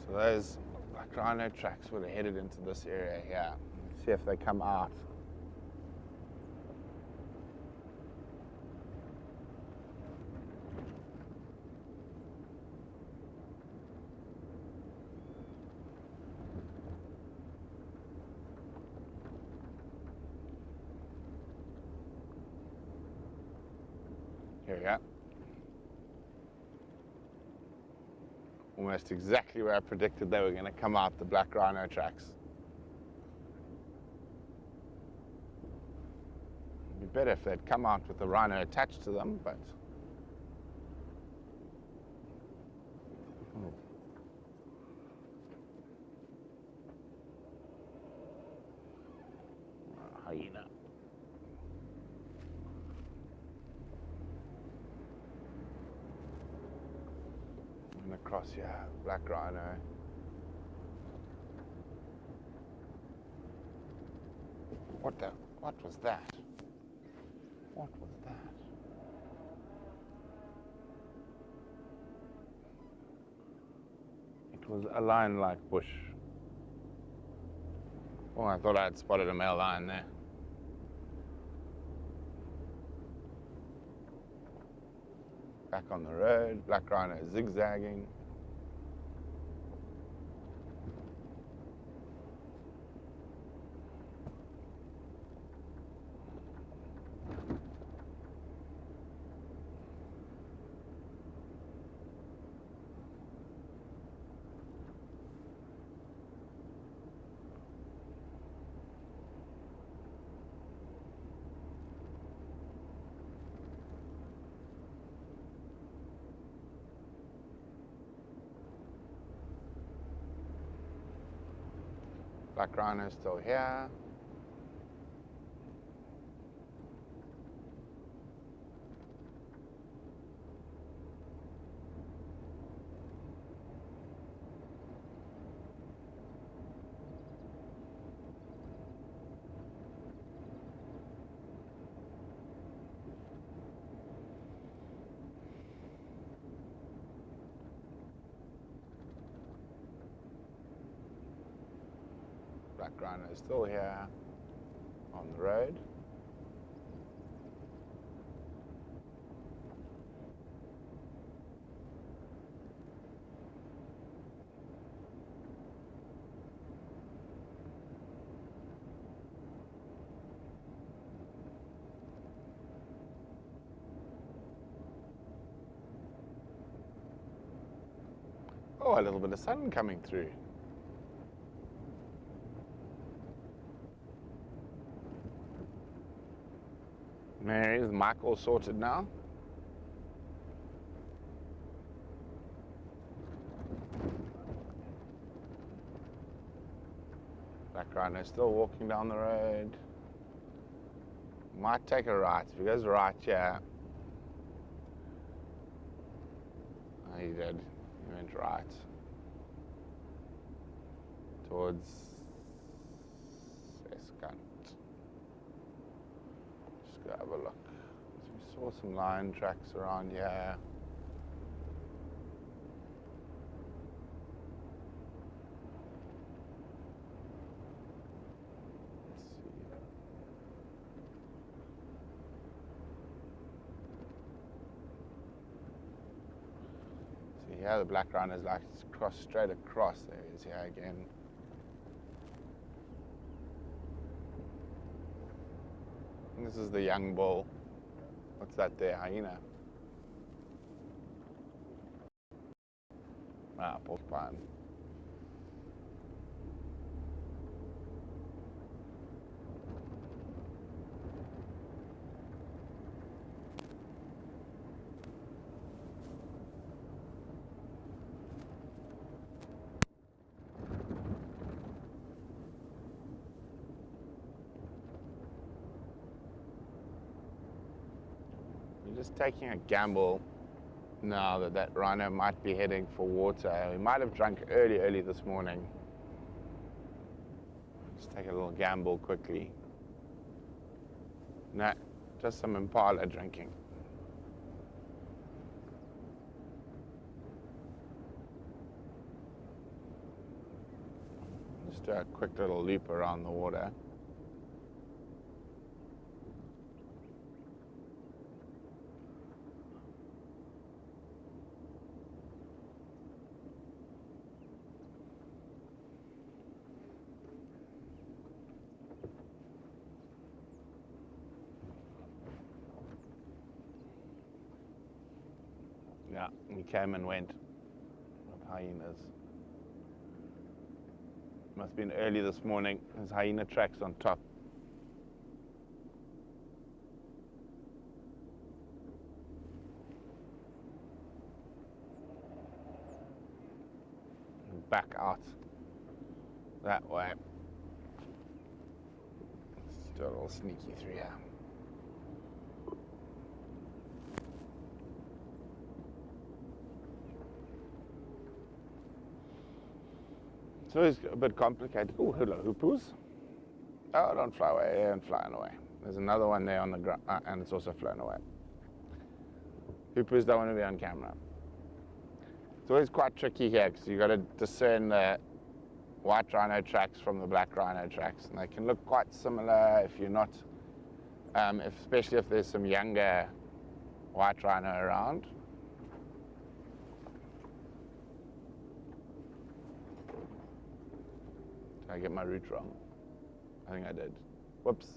So those black rhino tracks would have headed into this area here. See if they come out. Here we go. Almost exactly where I predicted they were going to come out, the black rhino tracks. It'd be better if they'd come out with the rhino attached to them, but... Oh. Hyena. And across here, black rhino. What was that? What was that? It was a lion-like bush. Oh, I thought I'd spotted a male lion there. Back on the road, black rhino zigzagging. Black rhino still here. Black rhino is still here on the road. Oh, a little bit of sun coming through. Mary's mic all sorted now. Black rhino still walking down the road. Might take a right. If he goes right here. Oh, he did. He went right. Towards Escant. Just go have a look. We saw some lion tracks around here. Yeah, the black rhino's like cross straight across. There he is here again. And this is the young bull. What's that there? Hyena. Ah, porcupine. Just taking a gamble now that rhino might be heading for water. We might have drunk early this morning. Just take a little gamble quickly. No, just some impala drinking. Just do a quick little loop around the water. Yeah, he came and went with hyenas. Must have been early this morning. There's hyena tracks on top. And back out that way. Let's do a little sneaky through here. So it's a bit complicated. Oh, hello, hoopus. Oh, don't fly away, and flying away. There's another one there on the ground, and it's also flown away. Hoopus don't want to be on camera. It's always quite tricky here because you've got to discern the white rhino tracks from the black rhino tracks, and they can look quite similar if you're not, especially if there's some younger white rhino around. Did I get my route wrong? I think I did. Whoops.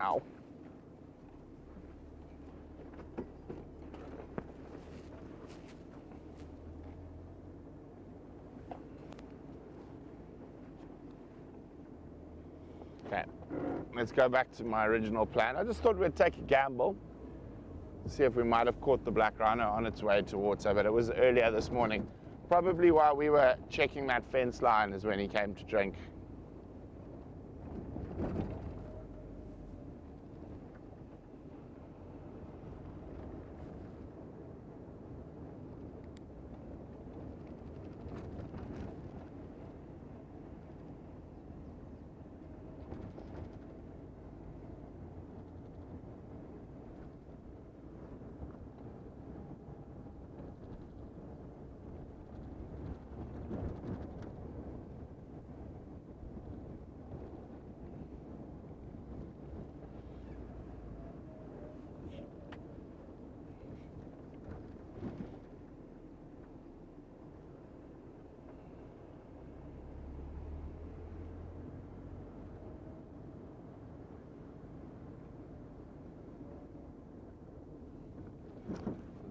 Ow. Okay, let's go back to my original plan. I just thought we'd take a gamble. See if we might have caught the black rhino on its way to water, but it was earlier this morning. Probably while we were checking that fence line is when he came to drink.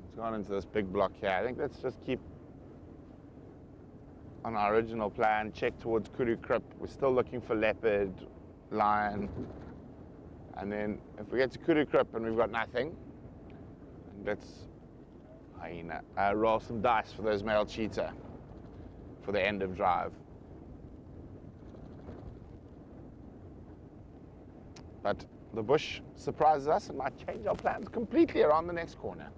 It's gone into this big block here. I think let's just keep on our original plan, check towards Kuru Krip. We're still looking for leopard, lion, and then if we get to Kuru Krip and we've got nothing, let's hyena. Roll some dice for those male cheetah for the end of drive. But the bush surprises us and might change our plans completely around the next corner.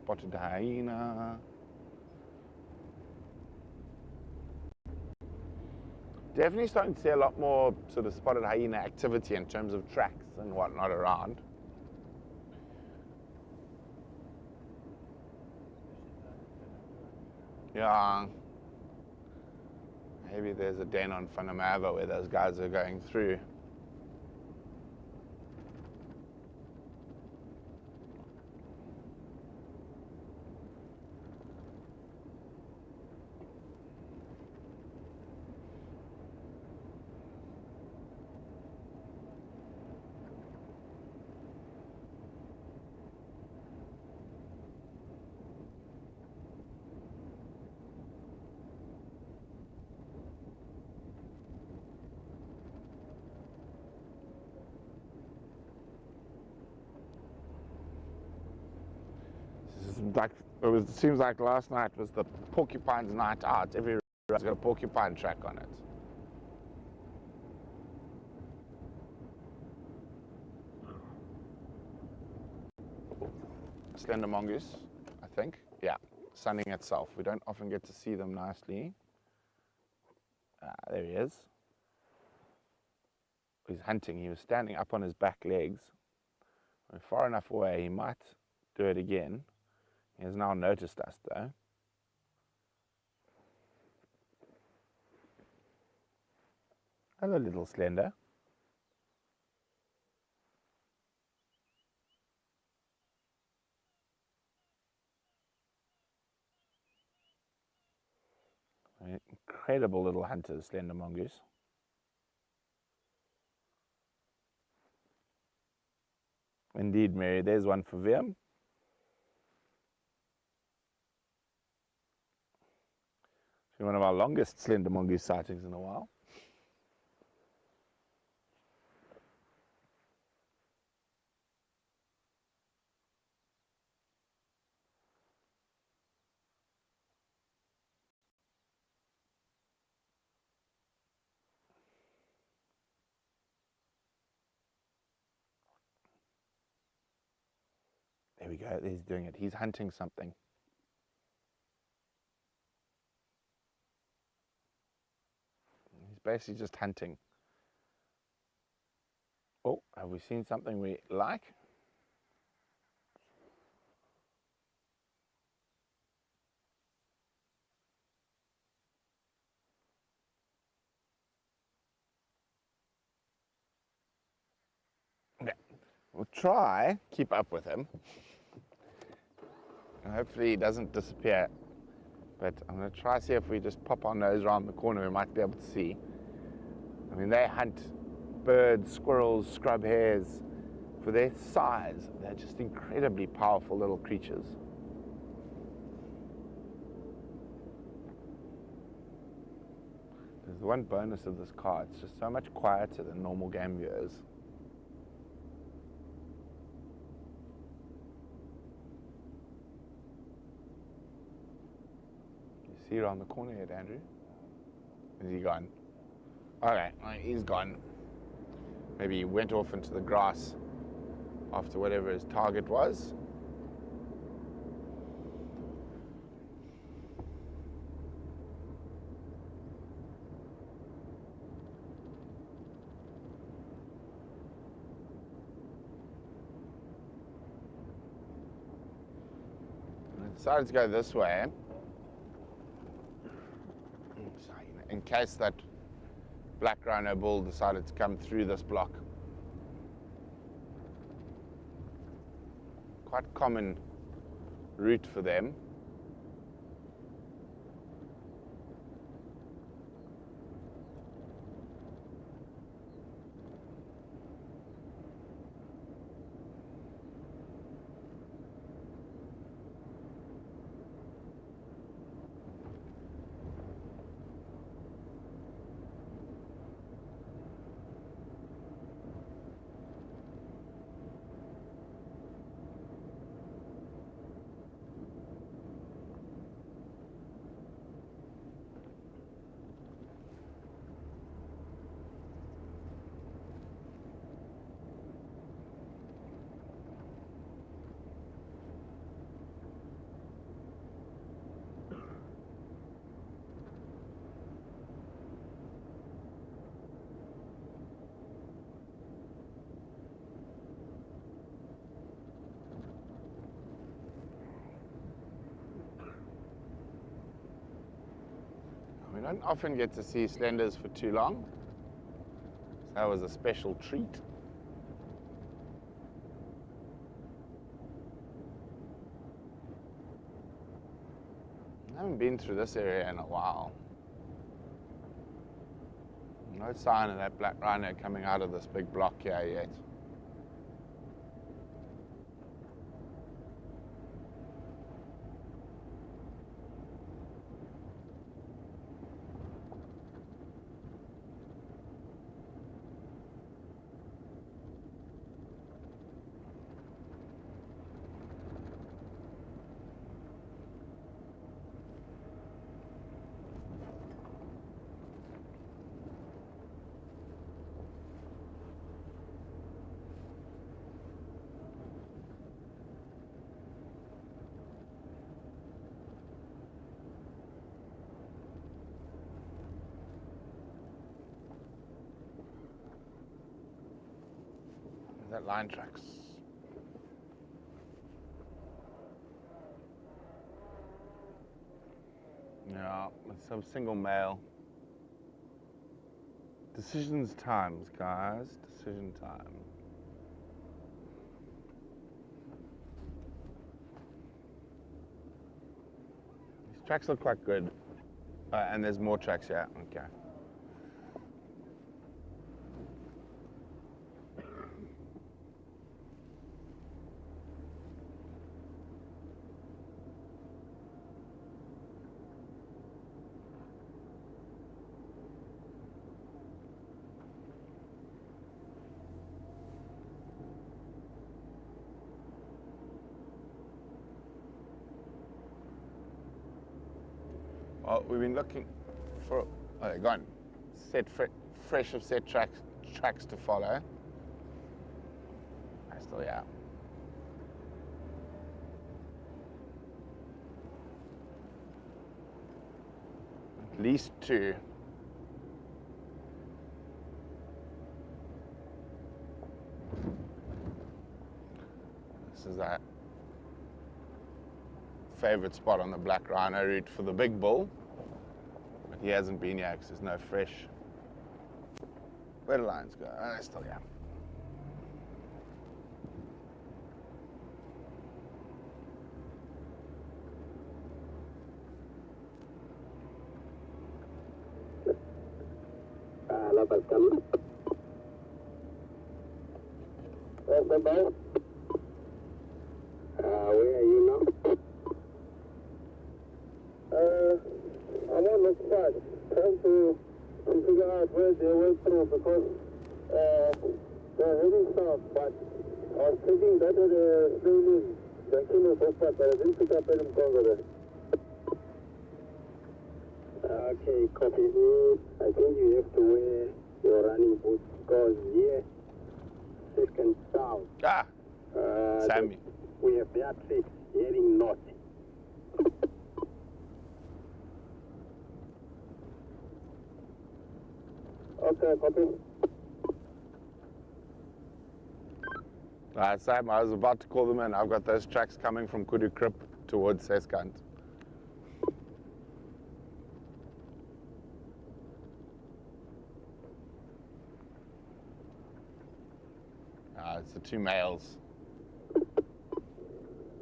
Spotted hyena. Definitely starting to see a lot more sort of spotted hyena activity in terms of tracks and whatnot around. Yeah. Maybe there's a den on Funamava where those guys are going through. Like it seems like last night was the porcupine's night out. Every road's got a porcupine track on it. Slender mongoose, I think. Yeah, sunning itself. We don't often get to see them nicely. There he is. He's hunting. He was standing up on his back legs. We're far enough away, he might do it again. He has now noticed us though. Hello, little Slender. Incredible little hunters, Slender mongoose. Indeed, Mary, there's one for Viam. One of our longest slender mongoose sightings in a while. There we go, he's doing it. He's hunting something. He's basically just hunting. Oh, have we seen something we like? Okay. We'll try keep up with him. And hopefully he doesn't disappear. But I'm going to try see if we just pop our nose around the corner, we might be able to see. I mean, they hunt birds, squirrels, scrub hares. For their size, they're just incredibly powerful little creatures. There's one bonus of this car, it's just so much quieter than normal game viewers. You see around the corner yet, Andrew? Is he gone? Okay, he's gone. Maybe he went off into the grass after whatever his target was. I decided to go this way in case that black rhino bull decided to come through this block. Quite common route for them. Don't often get to see slenders for too long. So that was a special treat. I haven't been through this area in a while. No sign of that black rhino coming out of this big block here yet. That line tracks. Yeah, it's some single male. Decisions times, guys. Decision time. These tracks look quite good. And there's more tracks here. Okay. Well, we've been looking for, gone, fresh of set tracks to follow. I still, yeah. At least two. This is that favorite spot on the black rhino route for the big bull. But he hasn't been here because there's no fresh. Where do lions go? Oh, they're still here. Lovers coming. Where's the boat? Where are you now? I'm on the spot, trying to figure out where they went through because they're heading south, but I was thinking that the train is junction of spot, but I didn't pick up any congo there. Okay, copy me. I think you have to wear your running boots because here, second south. Ah, Sammy. We have Beatrix heading north. Okay, copy. Sam, I was about to call them in. I've got those tracks coming from Kudu Krip towards Seskant. It's the two males.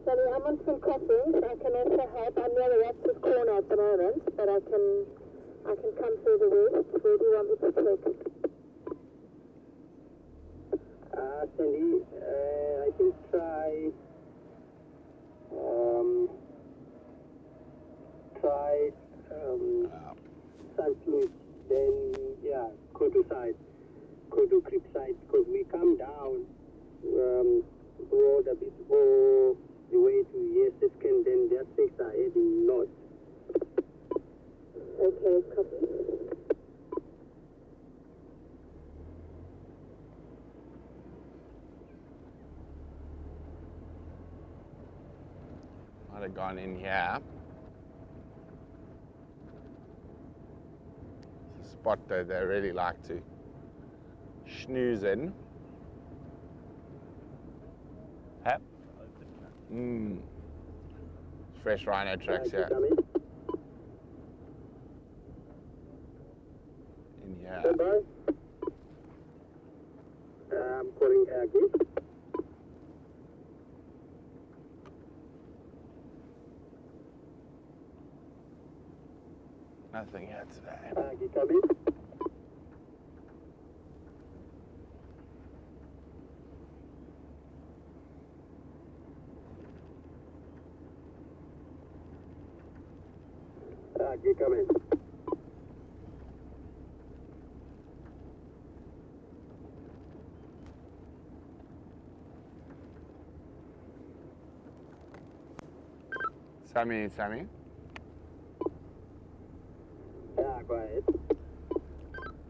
Sorry, I'm on some crossings. I can also help. I'm near the Raptors corner at the moment, but I can come through the west. Where do you want me to check? Sandy, I think try St. Louis, then yeah, Kudu side, Kudu Creek side, because we come down road a bit all the way to Yesiskin, then their six are heading north. Okay, copy. Might have gone in here. It's a spot that they really like to snooze in. Yep. Fresh rhino tracks here. in here. Standby. I'm calling Aggie. Nothing here today. Aggie coming. Aggie coming. Sammy. Yeah, go ahead.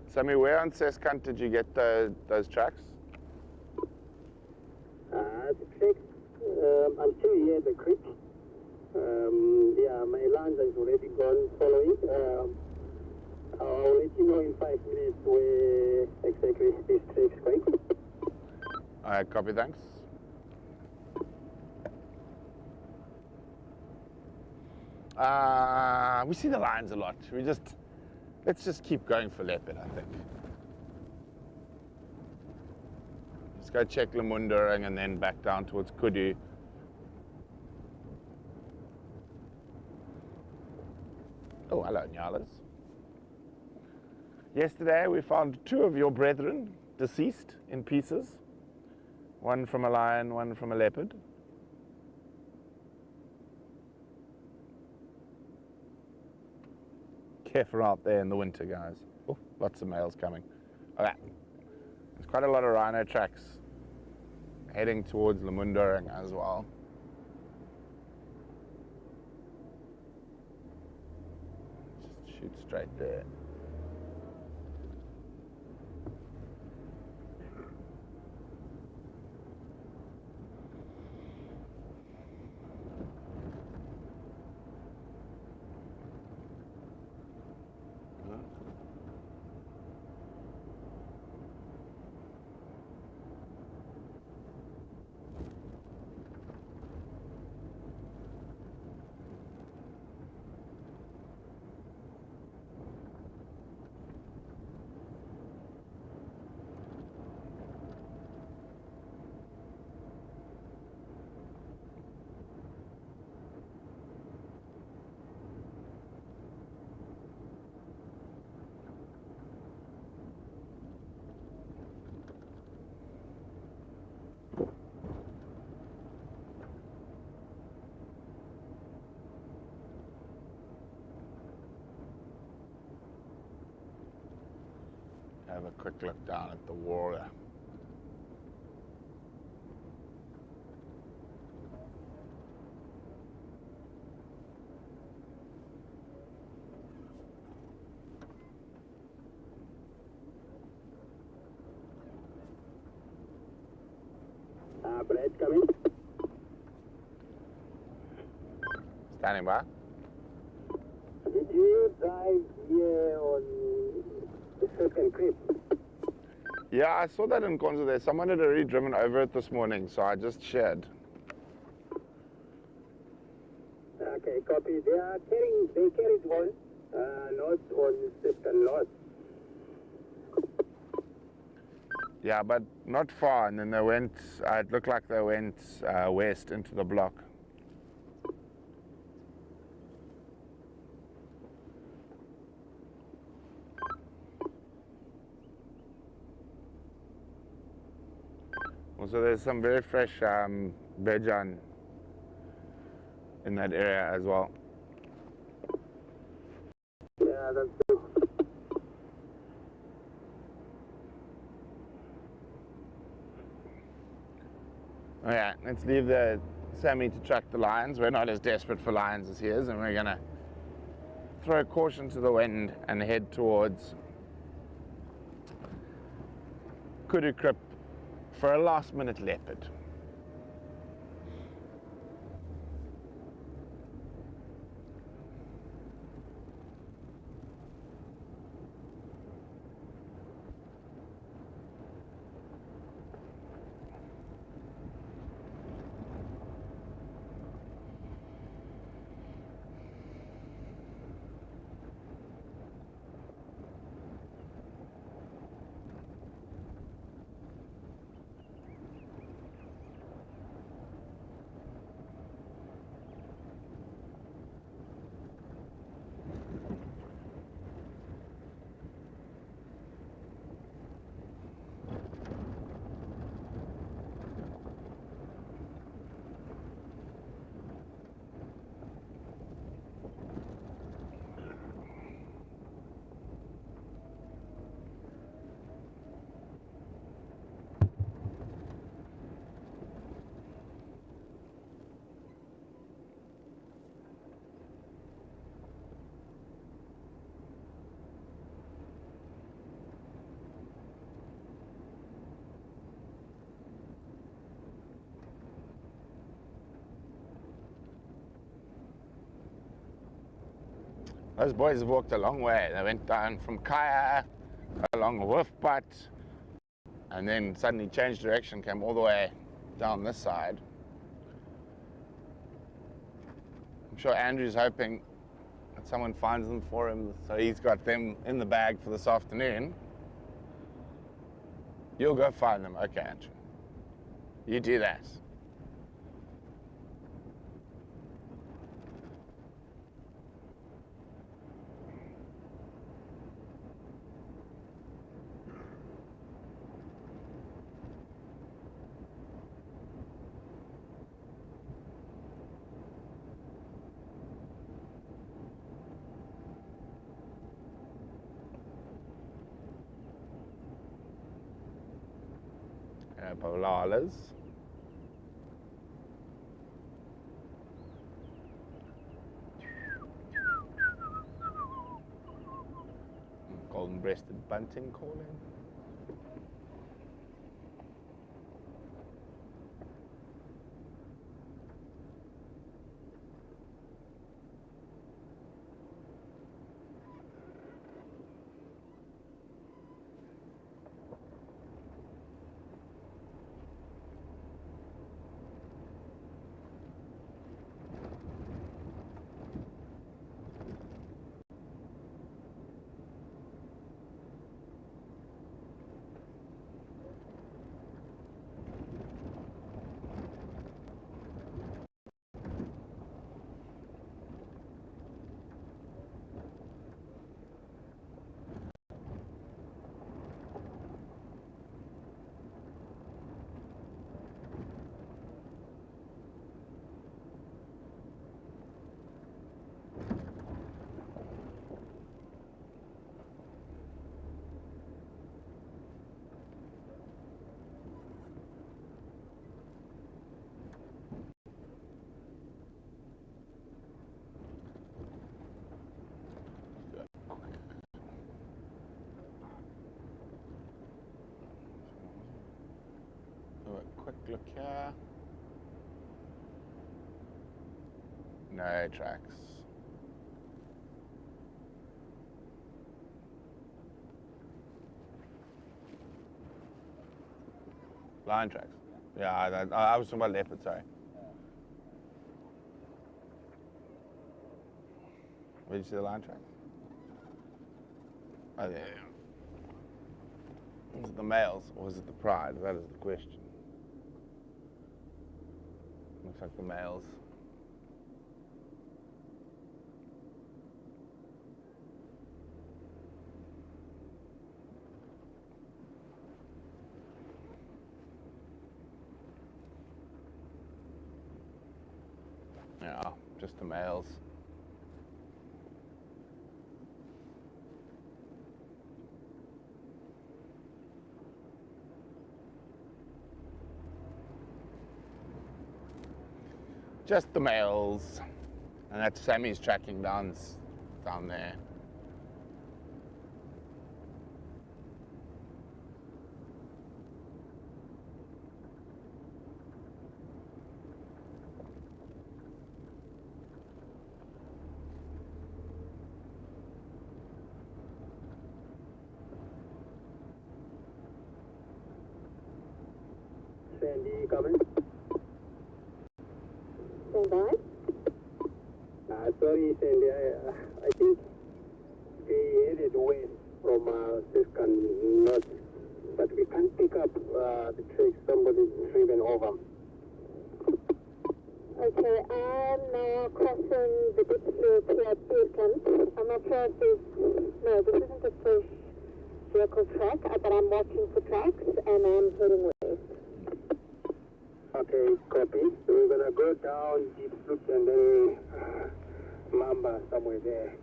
Sammy, where on Sescunt did you get those tracks? The creek, I'm still here at the creek. Yeah, my lines is already gone following. I'll let you know in 5 minutes where exactly this track's going. Alright, copy, thanks. We see the lines a lot. Let's just keep going for leopard, I think. Let's go check Lemundering and then back down towards Kudu. Oh, hello, Nyalas. Yesterday we found 2 of your brethren deceased in pieces. One from a lion, one from a leopard. Careful out there in the winter, guys. Oh, lots of males coming. Okay. There's quite a lot of rhino tracks heading towards Lemundering as well. Just shoot straight there. Have a quick look down at the water. Brad coming. Standing by. Did you drive here on the second creep? Yeah, I saw that in Konzo there. Someone had already driven over it this morning, so I just shared. Okay, copy. They carried one, not on second lot. Yeah, but not far, and then they went, it looked like they went west into the block. Also, there's some very fresh bejan in that area as well. Yeah, that's good. Okay, let's leave Sammy to track the lions. We're not as desperate for lions as he is, and we're gonna throw caution to the wind and head towards Kudu Krip for a last-minute leopard. Those boys have walked a long way. They went down from Kaya along Wolfput and then suddenly changed direction, came all the way down this side. I'm sure Andrew's hoping that someone finds them for him, so he's got them in the bag for this afternoon. You'll go find them. Okay, Andrew. You do that. Polalas. Golden-breasted bunting calling. Quick look here. No tracks. Lion tracks. Yeah, I was talking about leopard, sorry. Where did you see the lion tracks? Oh, there. Was it the males or was it the pride? That is the question. Looks like the males. Yeah, just the males. Just the males. And that's Sammy's tracking down there. Sandy coming? Stand by. Sorry, Sandy, I think we headed west from Siskan North, but we can't pick up the track somebody's driven over. Okay, I'm now crossing the dip slope here at Beacon. I'm not sure if there's... No, this isn't a fresh vehicle track, but I'm watching for tracks and I'm heading west. Okay, copy. So we're gonna go down Deep Sloop and then Mamba somewhere there.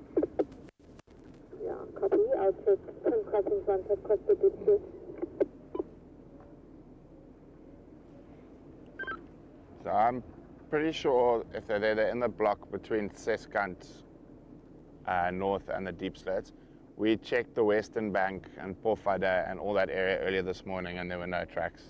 Yeah, copy. I'll check 10 crossings once I've crossed the dip slope. So I'm pretty sure if they're in the block between Seskant North and the Deep Slats. We checked the Western Bank and Porfada and all that area earlier this morning and there were no tracks.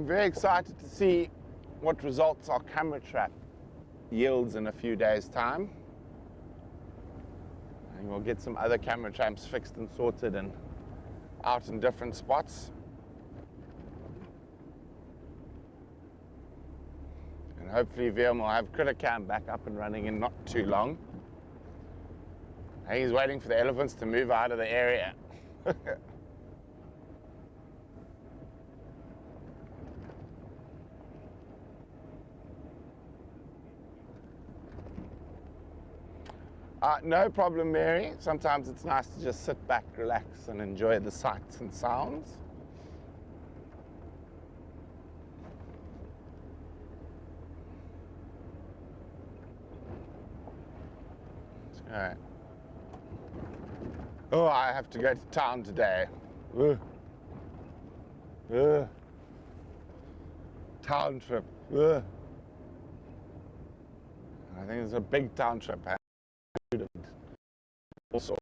I'm very excited to see what results our camera trap yields in a few days' time. And we'll get some other camera traps fixed and sorted and out in different spots. And hopefully Viam will have Critter Cam back up and running in not too long. And he's waiting for the elephants to move out of the area. No problem, Mary. Sometimes it's nice to just sit back, relax, and enjoy the sights and sounds. All right. Oh, I have to go to town today. Town trip. I think it's a big town trip. Also.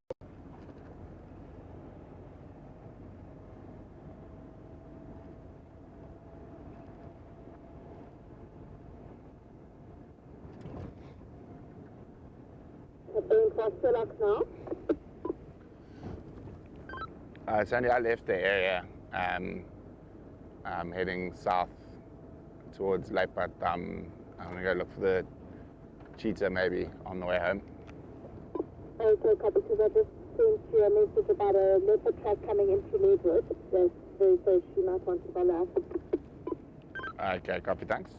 Now? It's only I left the area. I'm heading south towards Leipat. I'm going to go look for the cheetah maybe on the way home. Okay, copy. Because I just sent you a message about a leopard track coming into Leadwood. So she might want to follow up. Okay, copy, thanks.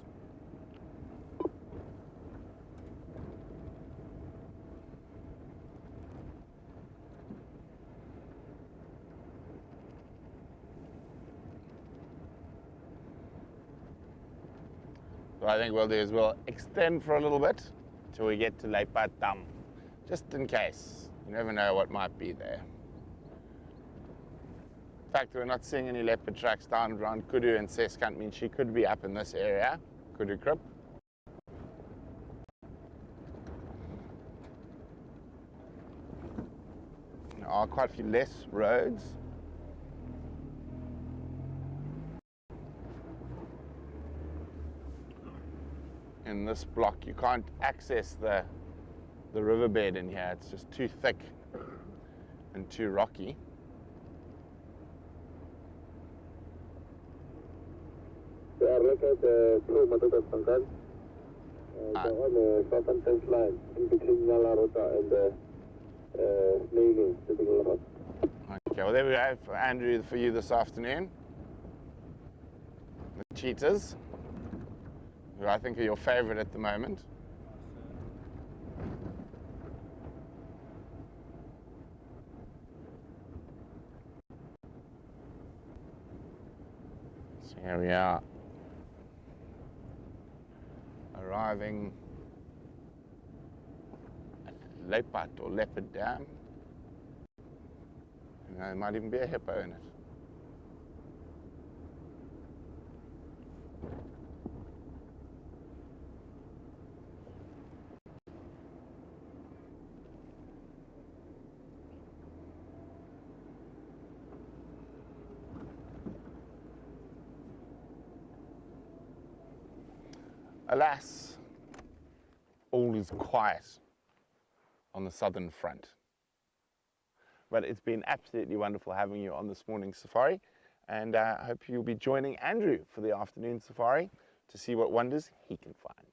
So I think we'll do is we'll extend for a little bit till we get to Leipat, just in case. You never know what might be there. The fact that we're not seeing any leopard tracks down around Kudu and Seskant means she could be up in this area, Kudu Krip. There are quite a few less roads. In this block, you can't access the riverbed in here. It's just too thick and too rocky. They are located through Matutas Pangkan. They're on the southern fence line in between Nalarota and the Navy, Okay, well there we go for Andrew for you this afternoon. The cheetahs, who I think are your favorite at the moment. So here we are, arriving at Leipat or Leopard Dam. You know, there might even be a hippo in it. Alas, all is quiet on the southern front. But it's been absolutely wonderful having you on this morning's safari, and I hope you'll be joining Andrew for the afternoon safari to see what wonders he can find.